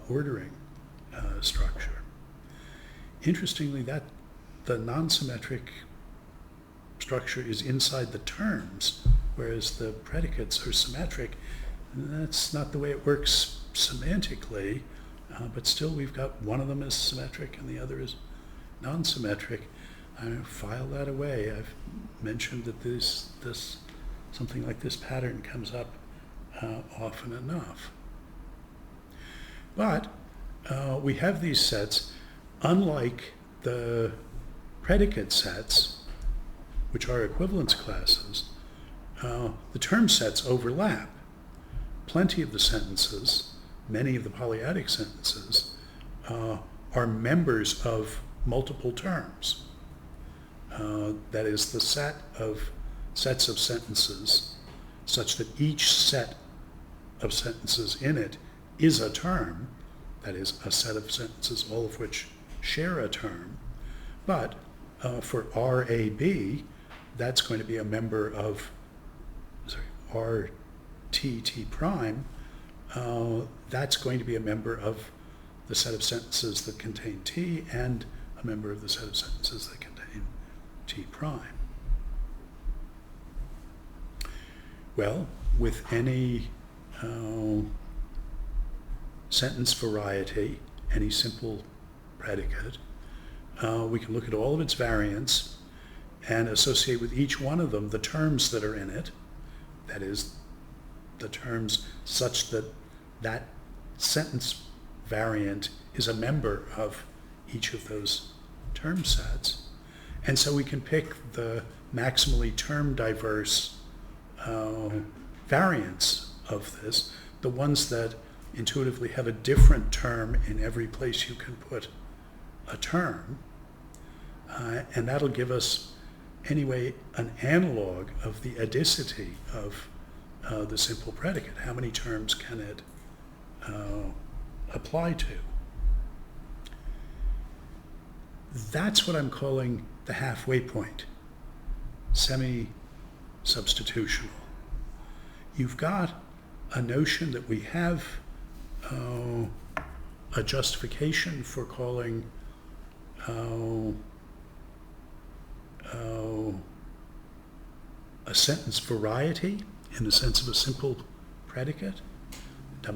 ordering structure. Interestingly, that the non-symmetric structure is inside the terms, whereas the predicates are symmetric. That's not the way it works semantically, but still we've got one of them is symmetric and the other is non-symmetric. File that away. I've mentioned that this something like this pattern comes up often enough. But we have these sets, unlike the predicate sets, which are equivalence classes. The term sets overlap. Plenty of the sentences, many of the polyadic sentences, are members of multiple terms. That is, the set of sets of sentences such that each set of sentences in it is a term, that is, a set of sentences all of which share a term. But for RAB, that's going to be a member of RTT prime, that's going to be a member of the set of sentences that contain T and a member of the set of sentences that contain T prime. Well, with any sentence variety, any simple predicate, we can look at all of its variants and associate with each one of them the terms that are in it, that is, the terms such that that sentence variant is a member of each of those term sets. And so we can pick the maximally term diverse variants of this, the ones that intuitively have a different term in every place you can put a term, and that'll give us, anyway, an analog of the adicity of the simple predicate. How many terms can it apply to? That's what I'm calling the halfway point, semi-substitutional. You've got a notion that we have a justification for calling a sentence variety in the sense of a simple predicate.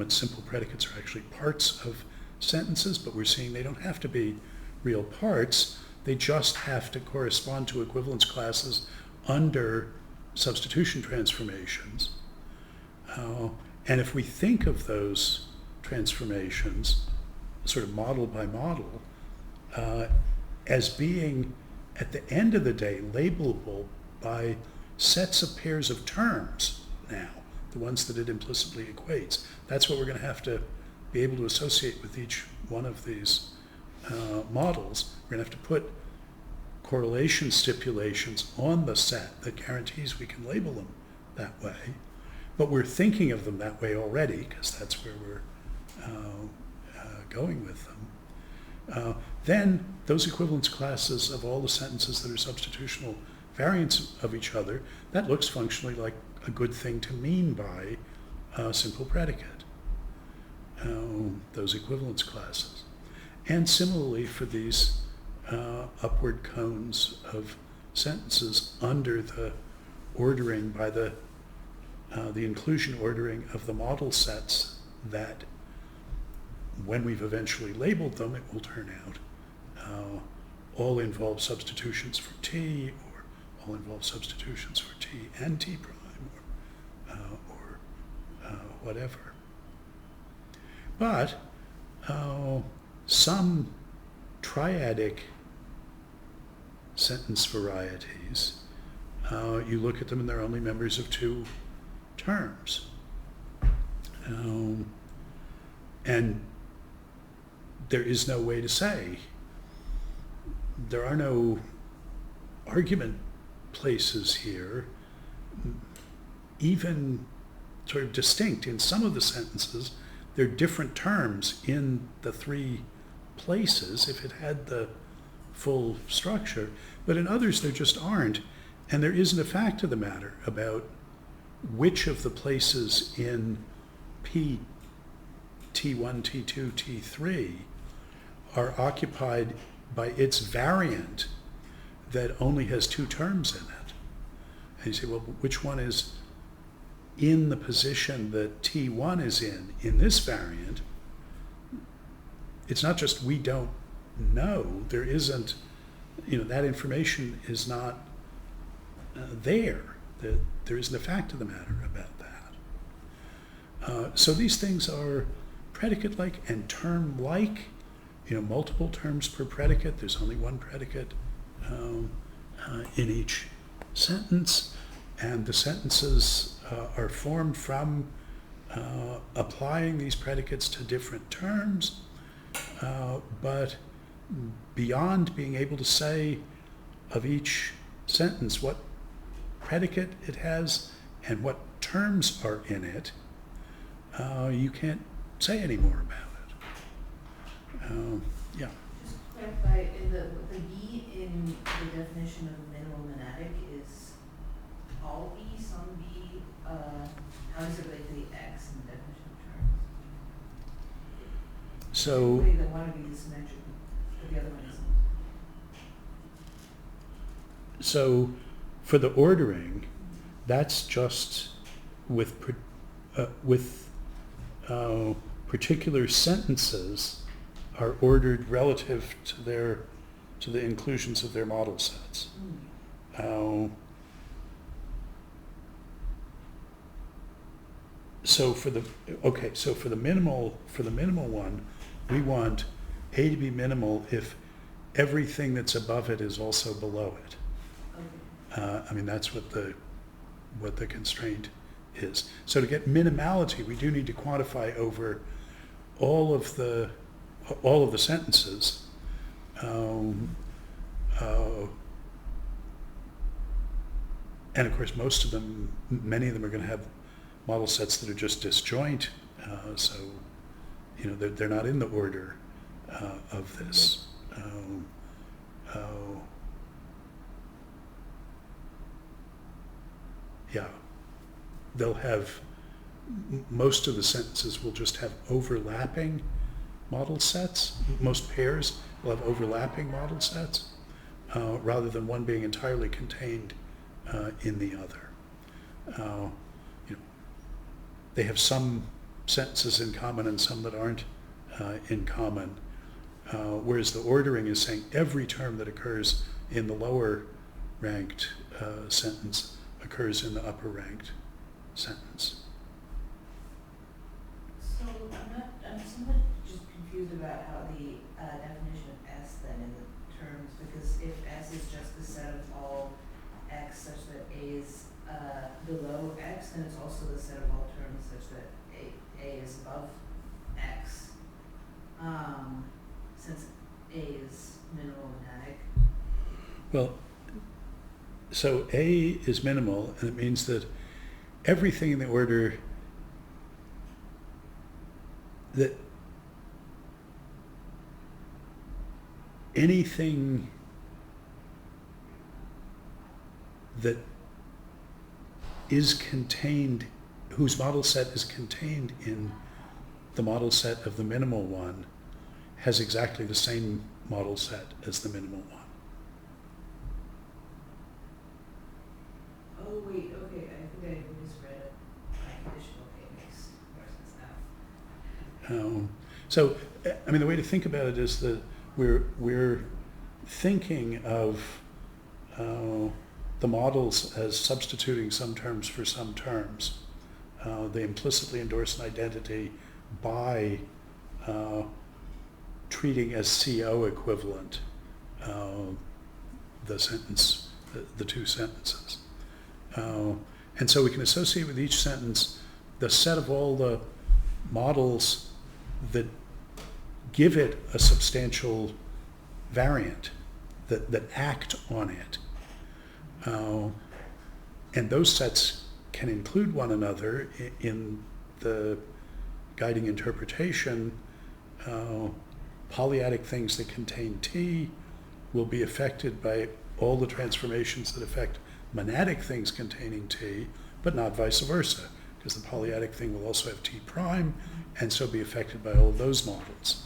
Simple predicates are actually parts of sentences, but we're seeing they don't have to be real parts. They just have to correspond to equivalence classes under substitution transformations. And if we think of those transformations, sort of model by model, as being, at the end of the day, labelable by sets of pairs of terms now, the ones that it implicitly equates, that's what we're going to have to be able to associate with each one of these models. We're going to have to put correlation stipulations on the set that guarantees we can label them that way. But we're thinking of them that way already, because that's where we're going with them. Then those equivalence classes of all the sentences that are substitutional variants of each other, that looks functionally like a good thing to mean by a simple predicate, those equivalence classes. And similarly for these upward cones of sentences under the ordering by the inclusion ordering of the model sets that, when we've eventually labeled them, it will turn out all involve substitutions for t, or all involve substitutions for t and t prime, or whatever. But some triadic sentence varieties, you look at them and they're only members of two terms. And there is no way to say. There are no argument places here, even sort of distinct. In some of the sentences, there are different terms in the three places if it had the full structure, but in others there just aren't, and there isn't a fact of the matter about which of the places in P, T1, T2, T3 are occupied by its variant that only has two terms in it. And you say, well, which one is in the position that T1 is in this variant? It's not just we don't know, there isn't, that information is not there. There isn't a fact of the matter about that. So these things are predicate-like and term-like, multiple terms per predicate. There's only one predicate in each sentence, and the sentences are formed from applying these predicates to different terms, but beyond being able to say of each sentence what predicate it has and what terms are in it, you can't say any more about it. Yeah. Just to clarify, the B in the definition of minimal monadic is all B, some B, how does it relate to the X in the definition of terms? So, the one of these is symmetric, but the other one isn't. So for the ordering, that's just with particular sentences are ordered relative to the inclusions of their model sets. So for the minimal one, we want A to be minimal if everything that's above it is also below it. That's what the constraint is. So to get minimality, we do need to quantify over all of the sentences And of course, most of them, many of them are going to have model sets that are just disjoint. So, they're not in the order of this. Yeah, they'll have, most of the sentences will just have overlapping model sets. Most pairs will have overlapping model sets, rather than one being entirely contained in the other. They have some sentences in common and some that aren't in common, whereas the ordering is saying every term that occurs in the lower ranked sentence occurs in the upper ranked sentence. So I'm somewhat just confused about how the definition of S then in the terms, because if S is just the set of all X such that A is below X, then it's also the set of all terms such that A is above X. Since A is minimal monadic. Well, so A is minimal, and it means that everything in the order that anything that is contained, whose model set is contained in the model set of the minimal one, has exactly the same model set as the minimal one. Oh wait, okay, I think I misread it. My conditional makes more sense now. So, I mean, the way to think about it is that we're thinking of the models as substituting some terms for some terms. They implicitly endorse an identity by treating as CO equivalent the sentence, the two sentences. And so we can associate with each sentence the set of all the models that give it a substantial variant, that act on it. And those sets can include one another in the guiding interpretation. Polyadic things that contain T will be affected by all the transformations that affect monadic things containing T, but not vice versa, because the polyadic thing will also have T prime, and so be affected by all of those models.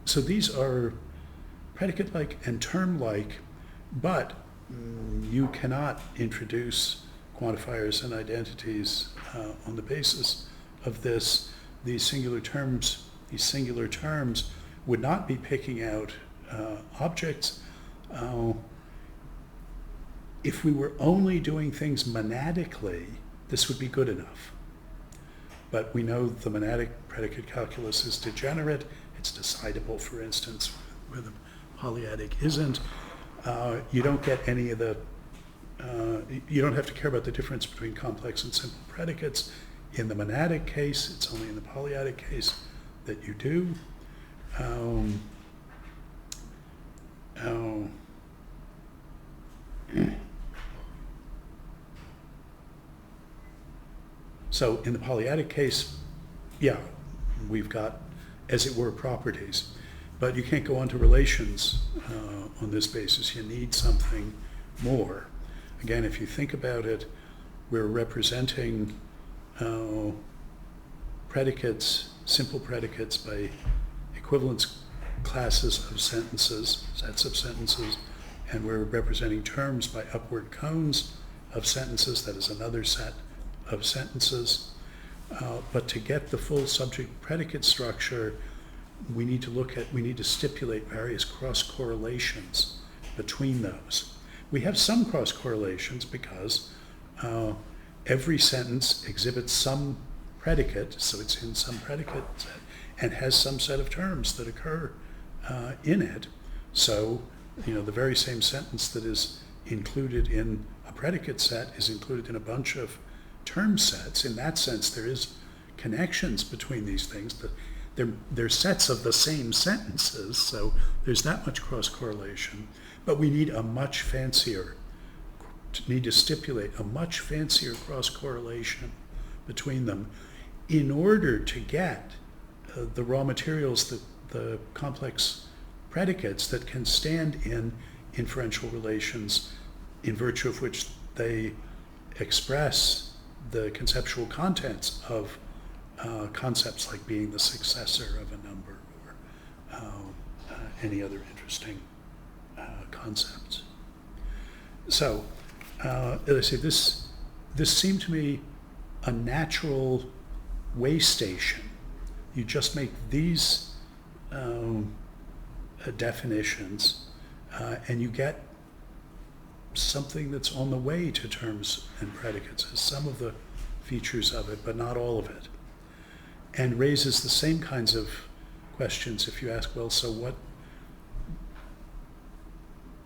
So these are predicate-like and term-like, but you cannot introduce quantifiers and identities on the basis of this. These singular terms would not be picking out objects. If we were only doing things monadically, this would be good enough. But we know the monadic predicate calculus is degenerate. It's decidable, for instance, where the polyadic isn't. You don't get any of the, you don't have to care about the difference between complex and simple predicates. In the monadic case, it's only in the polyadic case that you do. So in the polyadic case, yeah, we've got, as it were, properties. But you can't go on to relations on this basis. You need something more. Again, if you think about it, we're representing predicates, simple predicates, by equivalence classes of sentences, sets of sentences, and we're representing terms by upward cones of sentences. That is another set of sentences. But to get the full subject-predicate structure, we need to stipulate various cross-correlations between those. We have some cross-correlations because every sentence exhibits some predicate, so it's in some predicate set, and has some set of terms that occur in it. So, the very same sentence that is included in a predicate set is included in a bunch of term sets. In that sense, there is connections between these things. they're sets of the same sentences, so there's that much cross-correlation. But we need to stipulate a much fancier cross-correlation between them in order to get the raw materials, the complex predicates that can stand in inferential relations, in virtue of which they express the conceptual contents of concepts like being the successor of a number or any other interesting concepts. So, as I say, this seemed to me a natural way station. You just make these definitions, and you get something that's on the way to terms and predicates, has some of the features of it, but not all of it, and raises the same kinds of questions if you ask, well, so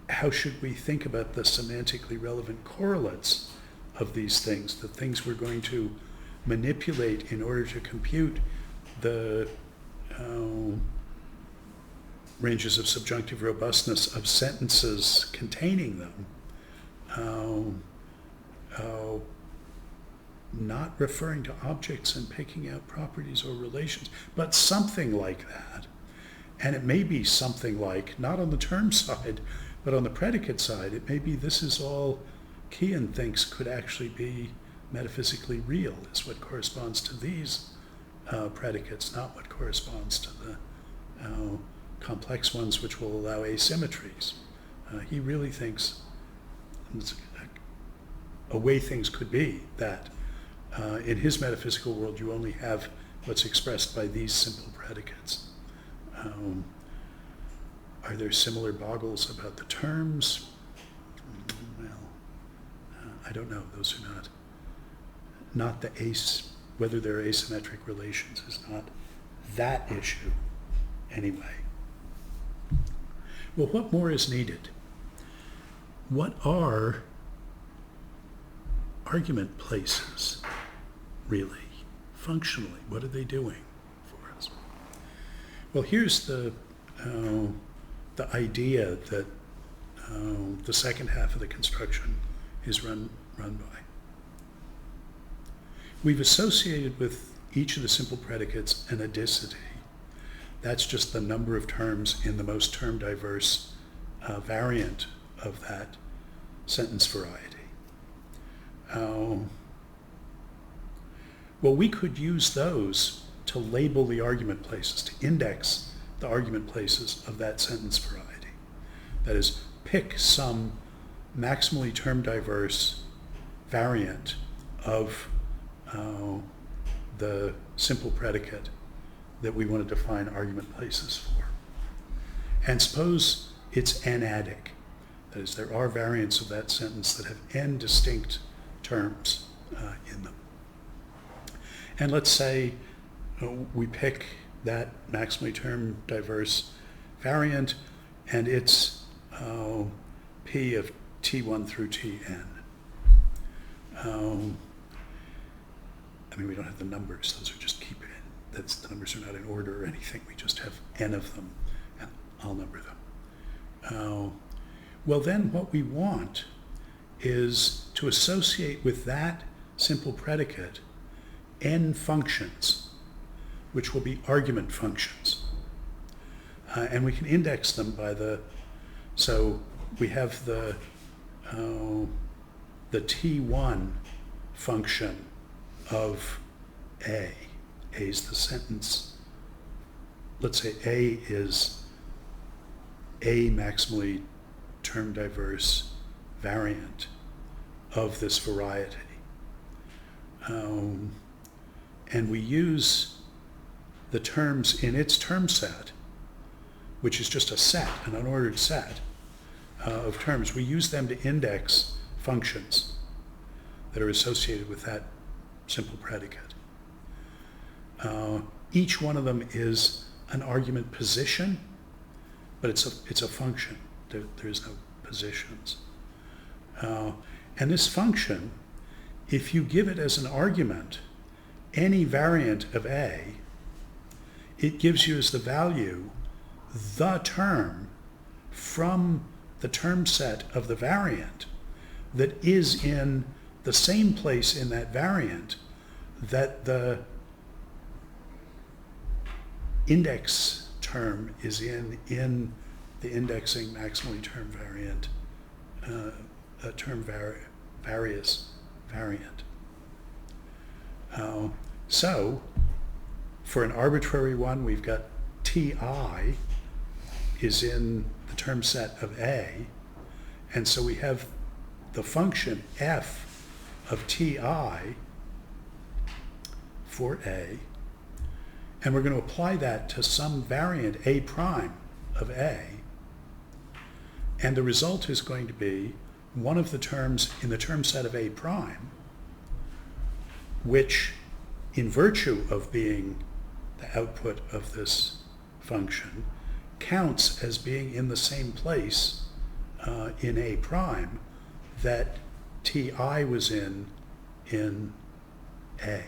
how should we think about the semantically relevant correlates of these things, the things we're going to manipulate in order to compute the ranges of subjunctive robustness of sentences containing them, not referring to objects and picking out properties or relations, but something like that. And it may be something like, not on the term side, but on the predicate side, it may be this is all Kean thinks could actually be metaphysically real, is what corresponds to these predicates, not what corresponds to the complex ones which will allow asymmetries. He really thinks a way things could be that in his metaphysical world you only have what's expressed by these simple predicates. Are there similar boggles about the terms? Well, I don't know. Those are not the whether they're asymmetric relations is not that issue anyway. Well, what more is needed? What are argument places, really, functionally? What are they doing for us? Well, here's the idea that the second half of the construction is run by. We've associated with each of the simple predicates an adicity. That's just the number of terms in the most term diverse variant of that sentence variety. Well, we could use those to label the argument places, to index the argument places of that sentence variety. That is, pick some maximally term diverse variant of the simple predicate that we want to define argument places for. And suppose it's n-adic. That is, there are variants of that sentence that have n distinct terms in them. And let's say we pick that maximally term diverse variant, and it's P of T1 through Tn. We don't have the numbers, those are just keep it. The numbers are not in order or anything, we just have n of them, and I'll number them. Well, then what we want is to associate with that simple predicate n functions, which will be argument functions. And we can index them by so we have the T1 function of A. A is the sentence. Let's say A is a maximally term diverse variant of this variety. And we use the terms in its term set, which is just a set, an unordered set of terms. We use them to index functions that are associated with that simple predicate. Each one of them is an argument position, but it's a function. There's no positions. And this function, if you give it as an argument any variant of A, it gives you as the value the term from the term set of the variant that is in the same place in that variant that the index term is in the indexing maximally term variant, various variant. So for an arbitrary one, we've got ti is in the term set of A, and so we have the function f of ti for A, and we're going to apply that to some variant A prime of A, and the result is going to be one of the terms in the term set of A prime, which in virtue of being the output of this function counts as being in the same place in A prime that ti was in A.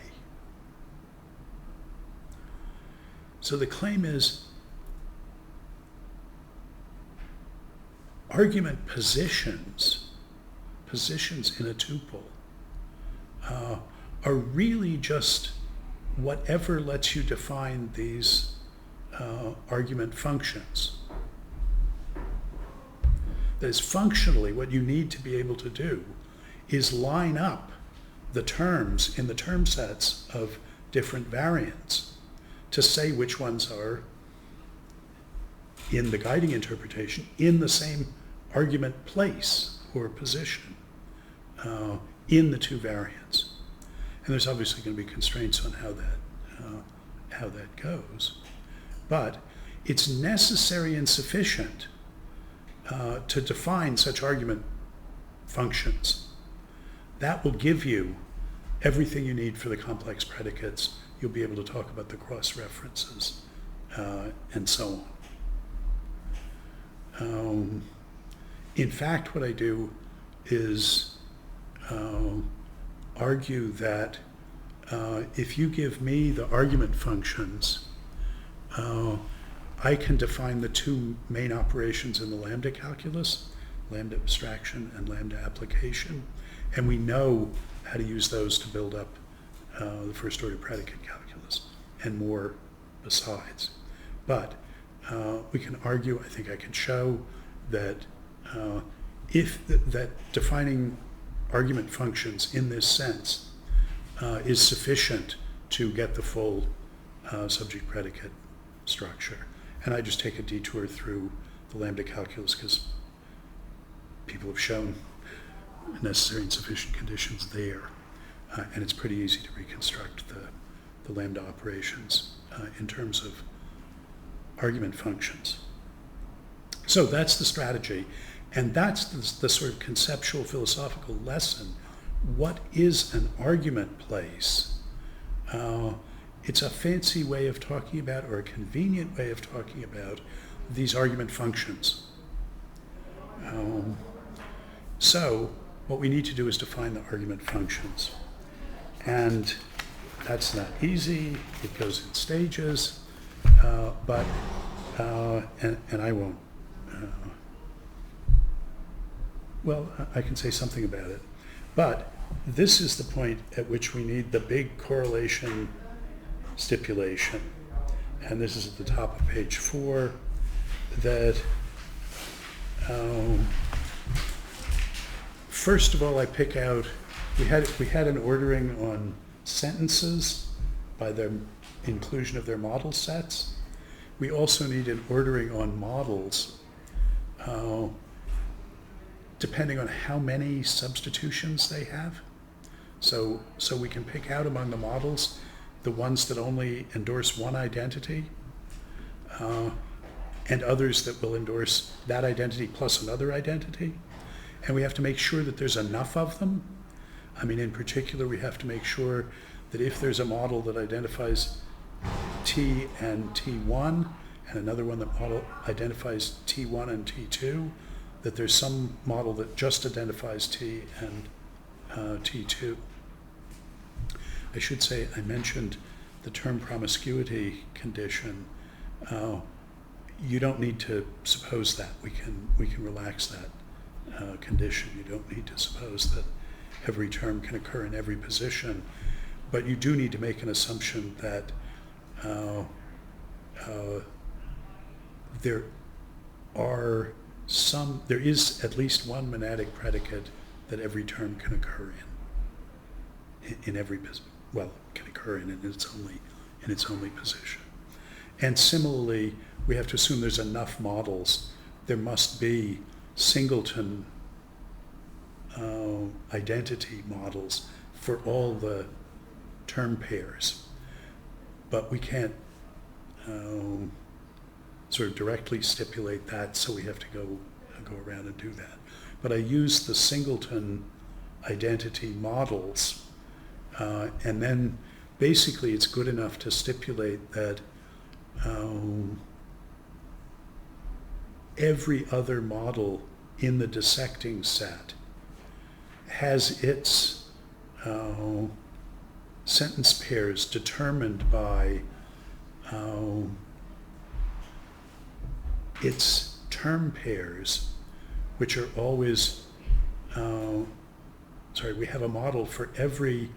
So the claim is argument positions in a tuple are really just whatever lets you define these argument functions. That is, functionally, what you need to be able to do is line up the terms in the term sets of different variants to say which ones are, in the guiding interpretation, in the same argument place or position in the two variants. And there's obviously going to be constraints on how that goes. But it's necessary and sufficient to define such argument functions. That will give you everything you need for the complex predicates. You'll be able to talk about the cross-references and so on. In fact, what I do is argue that if you give me the argument functions, I can define the two main operations in the lambda calculus, lambda abstraction and lambda application, and we know how to use those to build up the first order predicate calculus and more besides. But we can argue, I think I can show that that defining argument functions in this sense is sufficient to get the full subject predicate structure. And I just take a detour through the lambda calculus because people have shown necessary and sufficient conditions there. And it's pretty easy to reconstruct the lambda operations in terms of argument functions. So that's the strategy, and that's the sort of conceptual philosophical lesson. What is an argument place? It's a fancy way of talking about, or a convenient way of talking about, these argument functions. So what we need to do is define the argument functions. And that's not easy. It goes in stages, but I won't. Well, I can say something about it. But this is the point at which we need the big correlation stipulation. And this is at the top of page 4, that first of all, I pick out, we had an ordering on sentences by the inclusion of their model sets. We also need an ordering on models depending on how many substitutions they have. So we can pick out among the models the ones that only endorse one identity and others that will endorse that identity plus another identity. And we have to make sure that there's enough of them. I mean, in particular, we have to make sure that if there's a model that identifies T and T1, and another one that identifies T1 and T2, that there's some model that just identifies T and T2. I should say, I mentioned the term promiscuity condition, you don't need to suppose that. We can relax that condition. You don't need to suppose that every term can occur in every position, but you do need to make an assumption that there is at least one monadic predicate that every term can occur in every can occur in its only position. And similarly, we have to assume there's enough models. There must be singleton identity models for all the term pairs, but we can't sort of directly stipulate that, so we have to go around and do that. But I use the singleton identity models, and then basically it's good enough to stipulate that every other model in the dissecting set has its sentence pairs determined by its term pairs, which are always, we have a model for every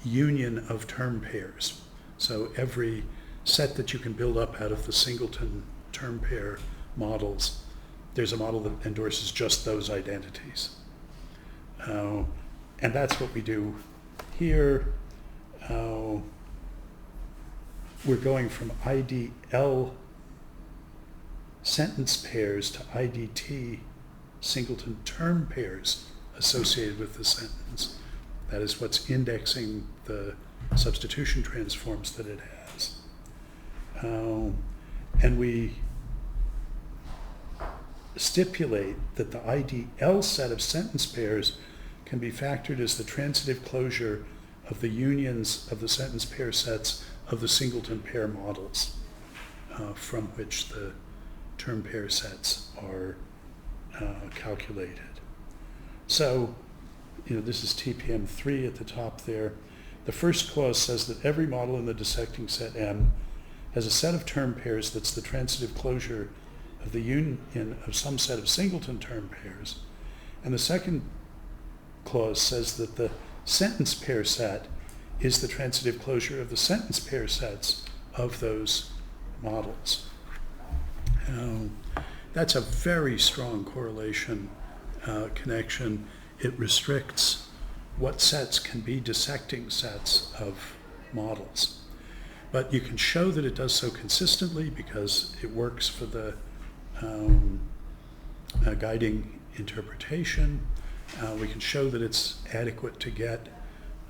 union of term pairs. So every set that you can build up out of the singleton term pair models, there's a model that endorses just those identities. And that's what we do here. We're going from IDL sentence pairs to IDT singleton term pairs associated with the sentence. That is what's indexing the substitution transforms that it has. And we stipulate that the IDL set of sentence pairs can be factored as the transitive closure of the unions of the sentence pair sets of the singleton pair models from which the term pair sets are calculated. So, this is TPM 3 at the top there. The first clause says that every model in the dissecting set M has a set of term pairs that's the transitive closure of the union of some set of singleton term pairs. And the second clause says that the sentence pair set is the transitive closure of the sentence pair sets of those models. That's a very strong correlation connection. It restricts what sets can be dissecting sets of models. But you can show that it does so consistently because it works for the guiding interpretation. We can show that it's adequate to get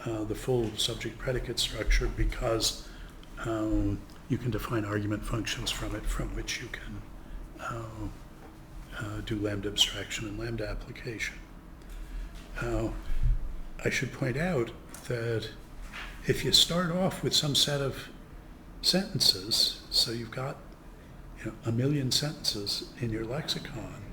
the full subject-predicate structure because you can define argument functions from it, from which you can do lambda abstraction and lambda application. I should point out that if you start off with some set of sentences, so you've got 1 million sentences in your lexicon,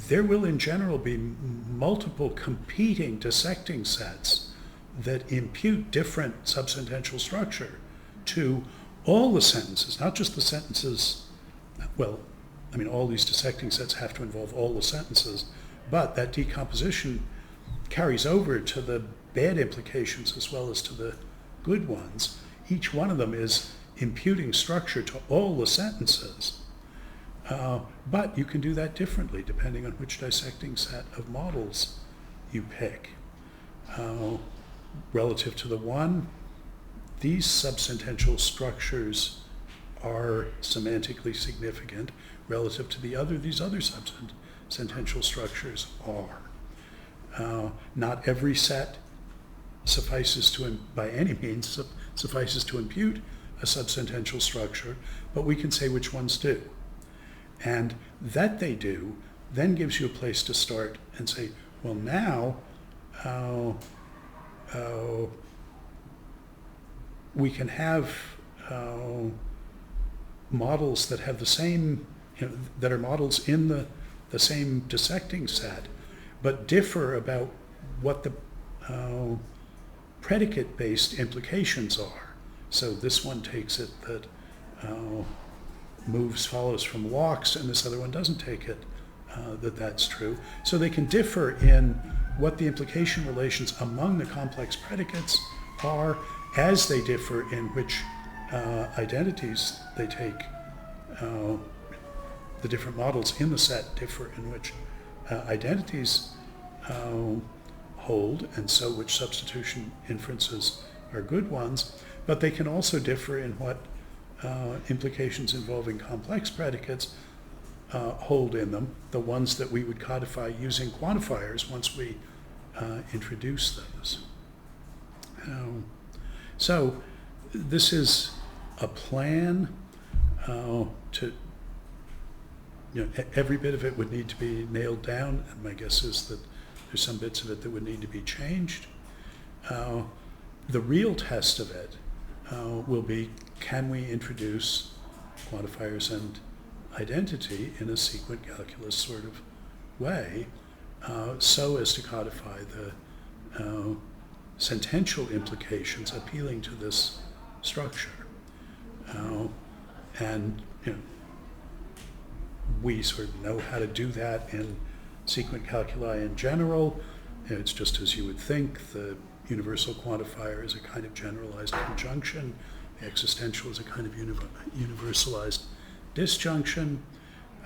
there will in general be multiple competing dissecting sets that impute different subsentential structure to all the sentences, not just the sentences. All these dissecting sets have to involve all the sentences, but that decomposition carries over to the bad implications as well as to the good ones. Each one of them is imputing structure to all the sentences. But you can do that differently depending on which dissecting set of models you pick. Relative to the one, these subsentential structures are semantically significant. Relative to the other, these other subsentential structures are. Not every set suffices to, by any means, suffices to impute a subsentential structure, but we can say which ones do. And that they do then gives you a place to start and say, well, now we can have models that have the same, that are models in the same dissecting set, but differ about what the predicate-based implications are. So this one takes it that moves follows from walks, and this other one doesn't take it that that's true. So they can differ in what the implication relations among the complex predicates are, as they differ in which identities they take. The different models in the set differ in which identities hold, and so which substitution inferences are good ones, but they can also differ in what implications involving complex predicates hold in them, the ones that we would codify using quantifiers once we introduce those. So this is a plan to, every bit of it would need to be nailed down, and my guess is that there's some bits of it that would need to be changed. The real test of it will be, can we introduce quantifiers and identity in a sequent calculus sort of way, so as to codify the sentential implications appealing to this structure. And we sort of know how to do that in sequent calculi in general. It's just as you would think. The universal quantifier is a kind of generalized conjunction. The existential is a kind of universalized disjunction.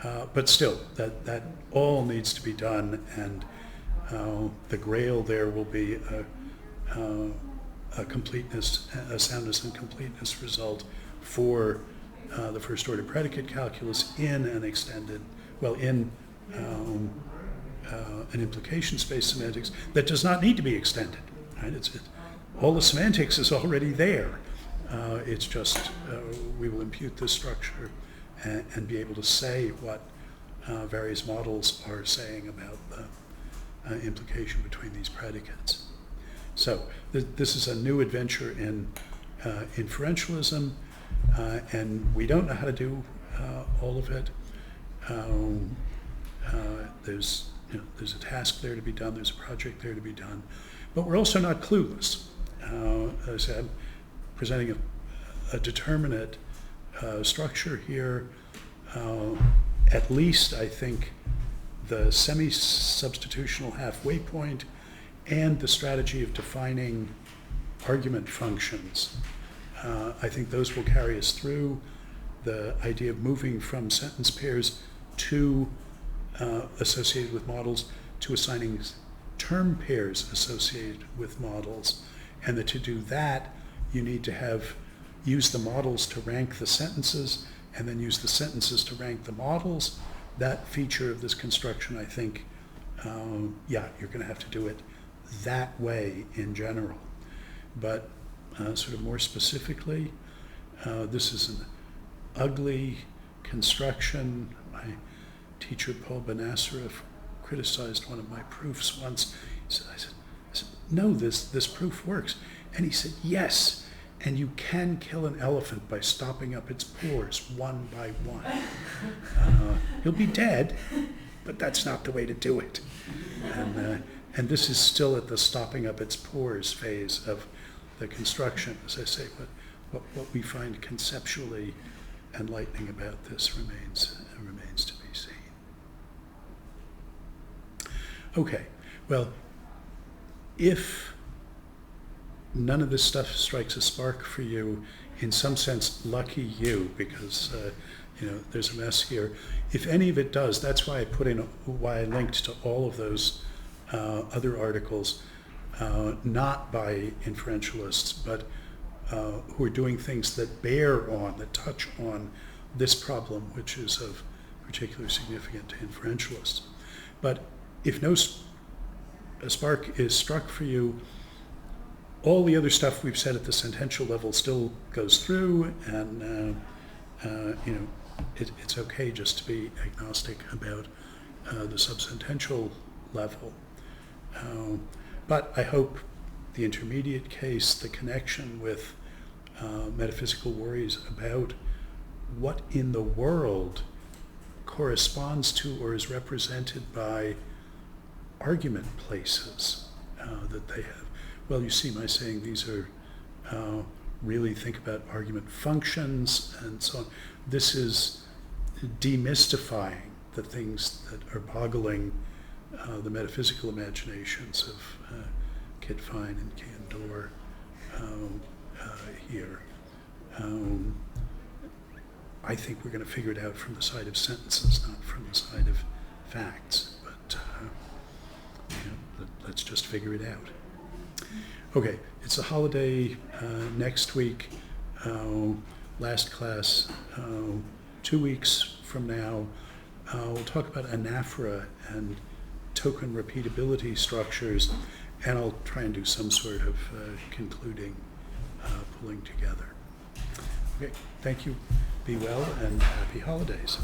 But still, that all needs to be done, and the grail there will be a completeness, a soundness and completeness result for the first order predicate calculus in an extended, in an implication space semantics that does not need to be extended. Right? All the semantics is already there. It's just we will impute this structure and be able to say what various models are saying about the implication between these predicates. So this is a new adventure in inferentialism, and we don't know how to do all of it. There's a task there to be done. There's a project there to be done, but we're also not clueless. As I said, I'm presenting a determinate structure here. At least I think the semi-substitutional halfway point and the strategy of defining argument functions. I think those will carry us through. The idea of moving from sentence pairs to associated with models to assigning term pairs associated with models, and that to do that you need to use the models to rank the sentences and then use the sentences to rank the models. That feature of this construction, I think, you're going to have to do it that way in general. But sort of more specifically, this is an ugly construction. My teacher, Paul Benassarov, criticized one of my proofs once. I said, no, this proof works. And he said, yes, and you can kill an elephant by stopping up its pores one by one. He'll be dead, but that's not the way to do it. And this is still at the stopping up its pores phase of the construction. As I say, what we find conceptually enlightening about this remains to be seen. Okay, well, if none of this stuff strikes a spark for you, in some sense, lucky you, because there's a mess here. If any of it does, that's why I linked to all of those other articles, not by inferentialists, but who are doing things that that touch on this problem, which is of particular significance to inferentialists. But if a spark is struck for you, all the other stuff we've said at the sentential level still goes through, and it's okay just to be agnostic about the subsentential level. But I hope the intermediate case, the connection with metaphysical worries about what in the world corresponds to or is represented by argument places that they have. well, you see my saying these are really think about argument functions and so on. This is demystifying the things that are boggling the metaphysical imaginations of Kit Fine and Candor here. I think we're going to figure it out from the side of sentences, not from the side of facts. But let's just figure it out. Okay, it's a holiday next week. Last class 2 weeks from now. We'll talk about anaphora and token repeatability structures, and I'll try and do some sort of concluding pulling together. Okay, thank you. Be well and happy holidays.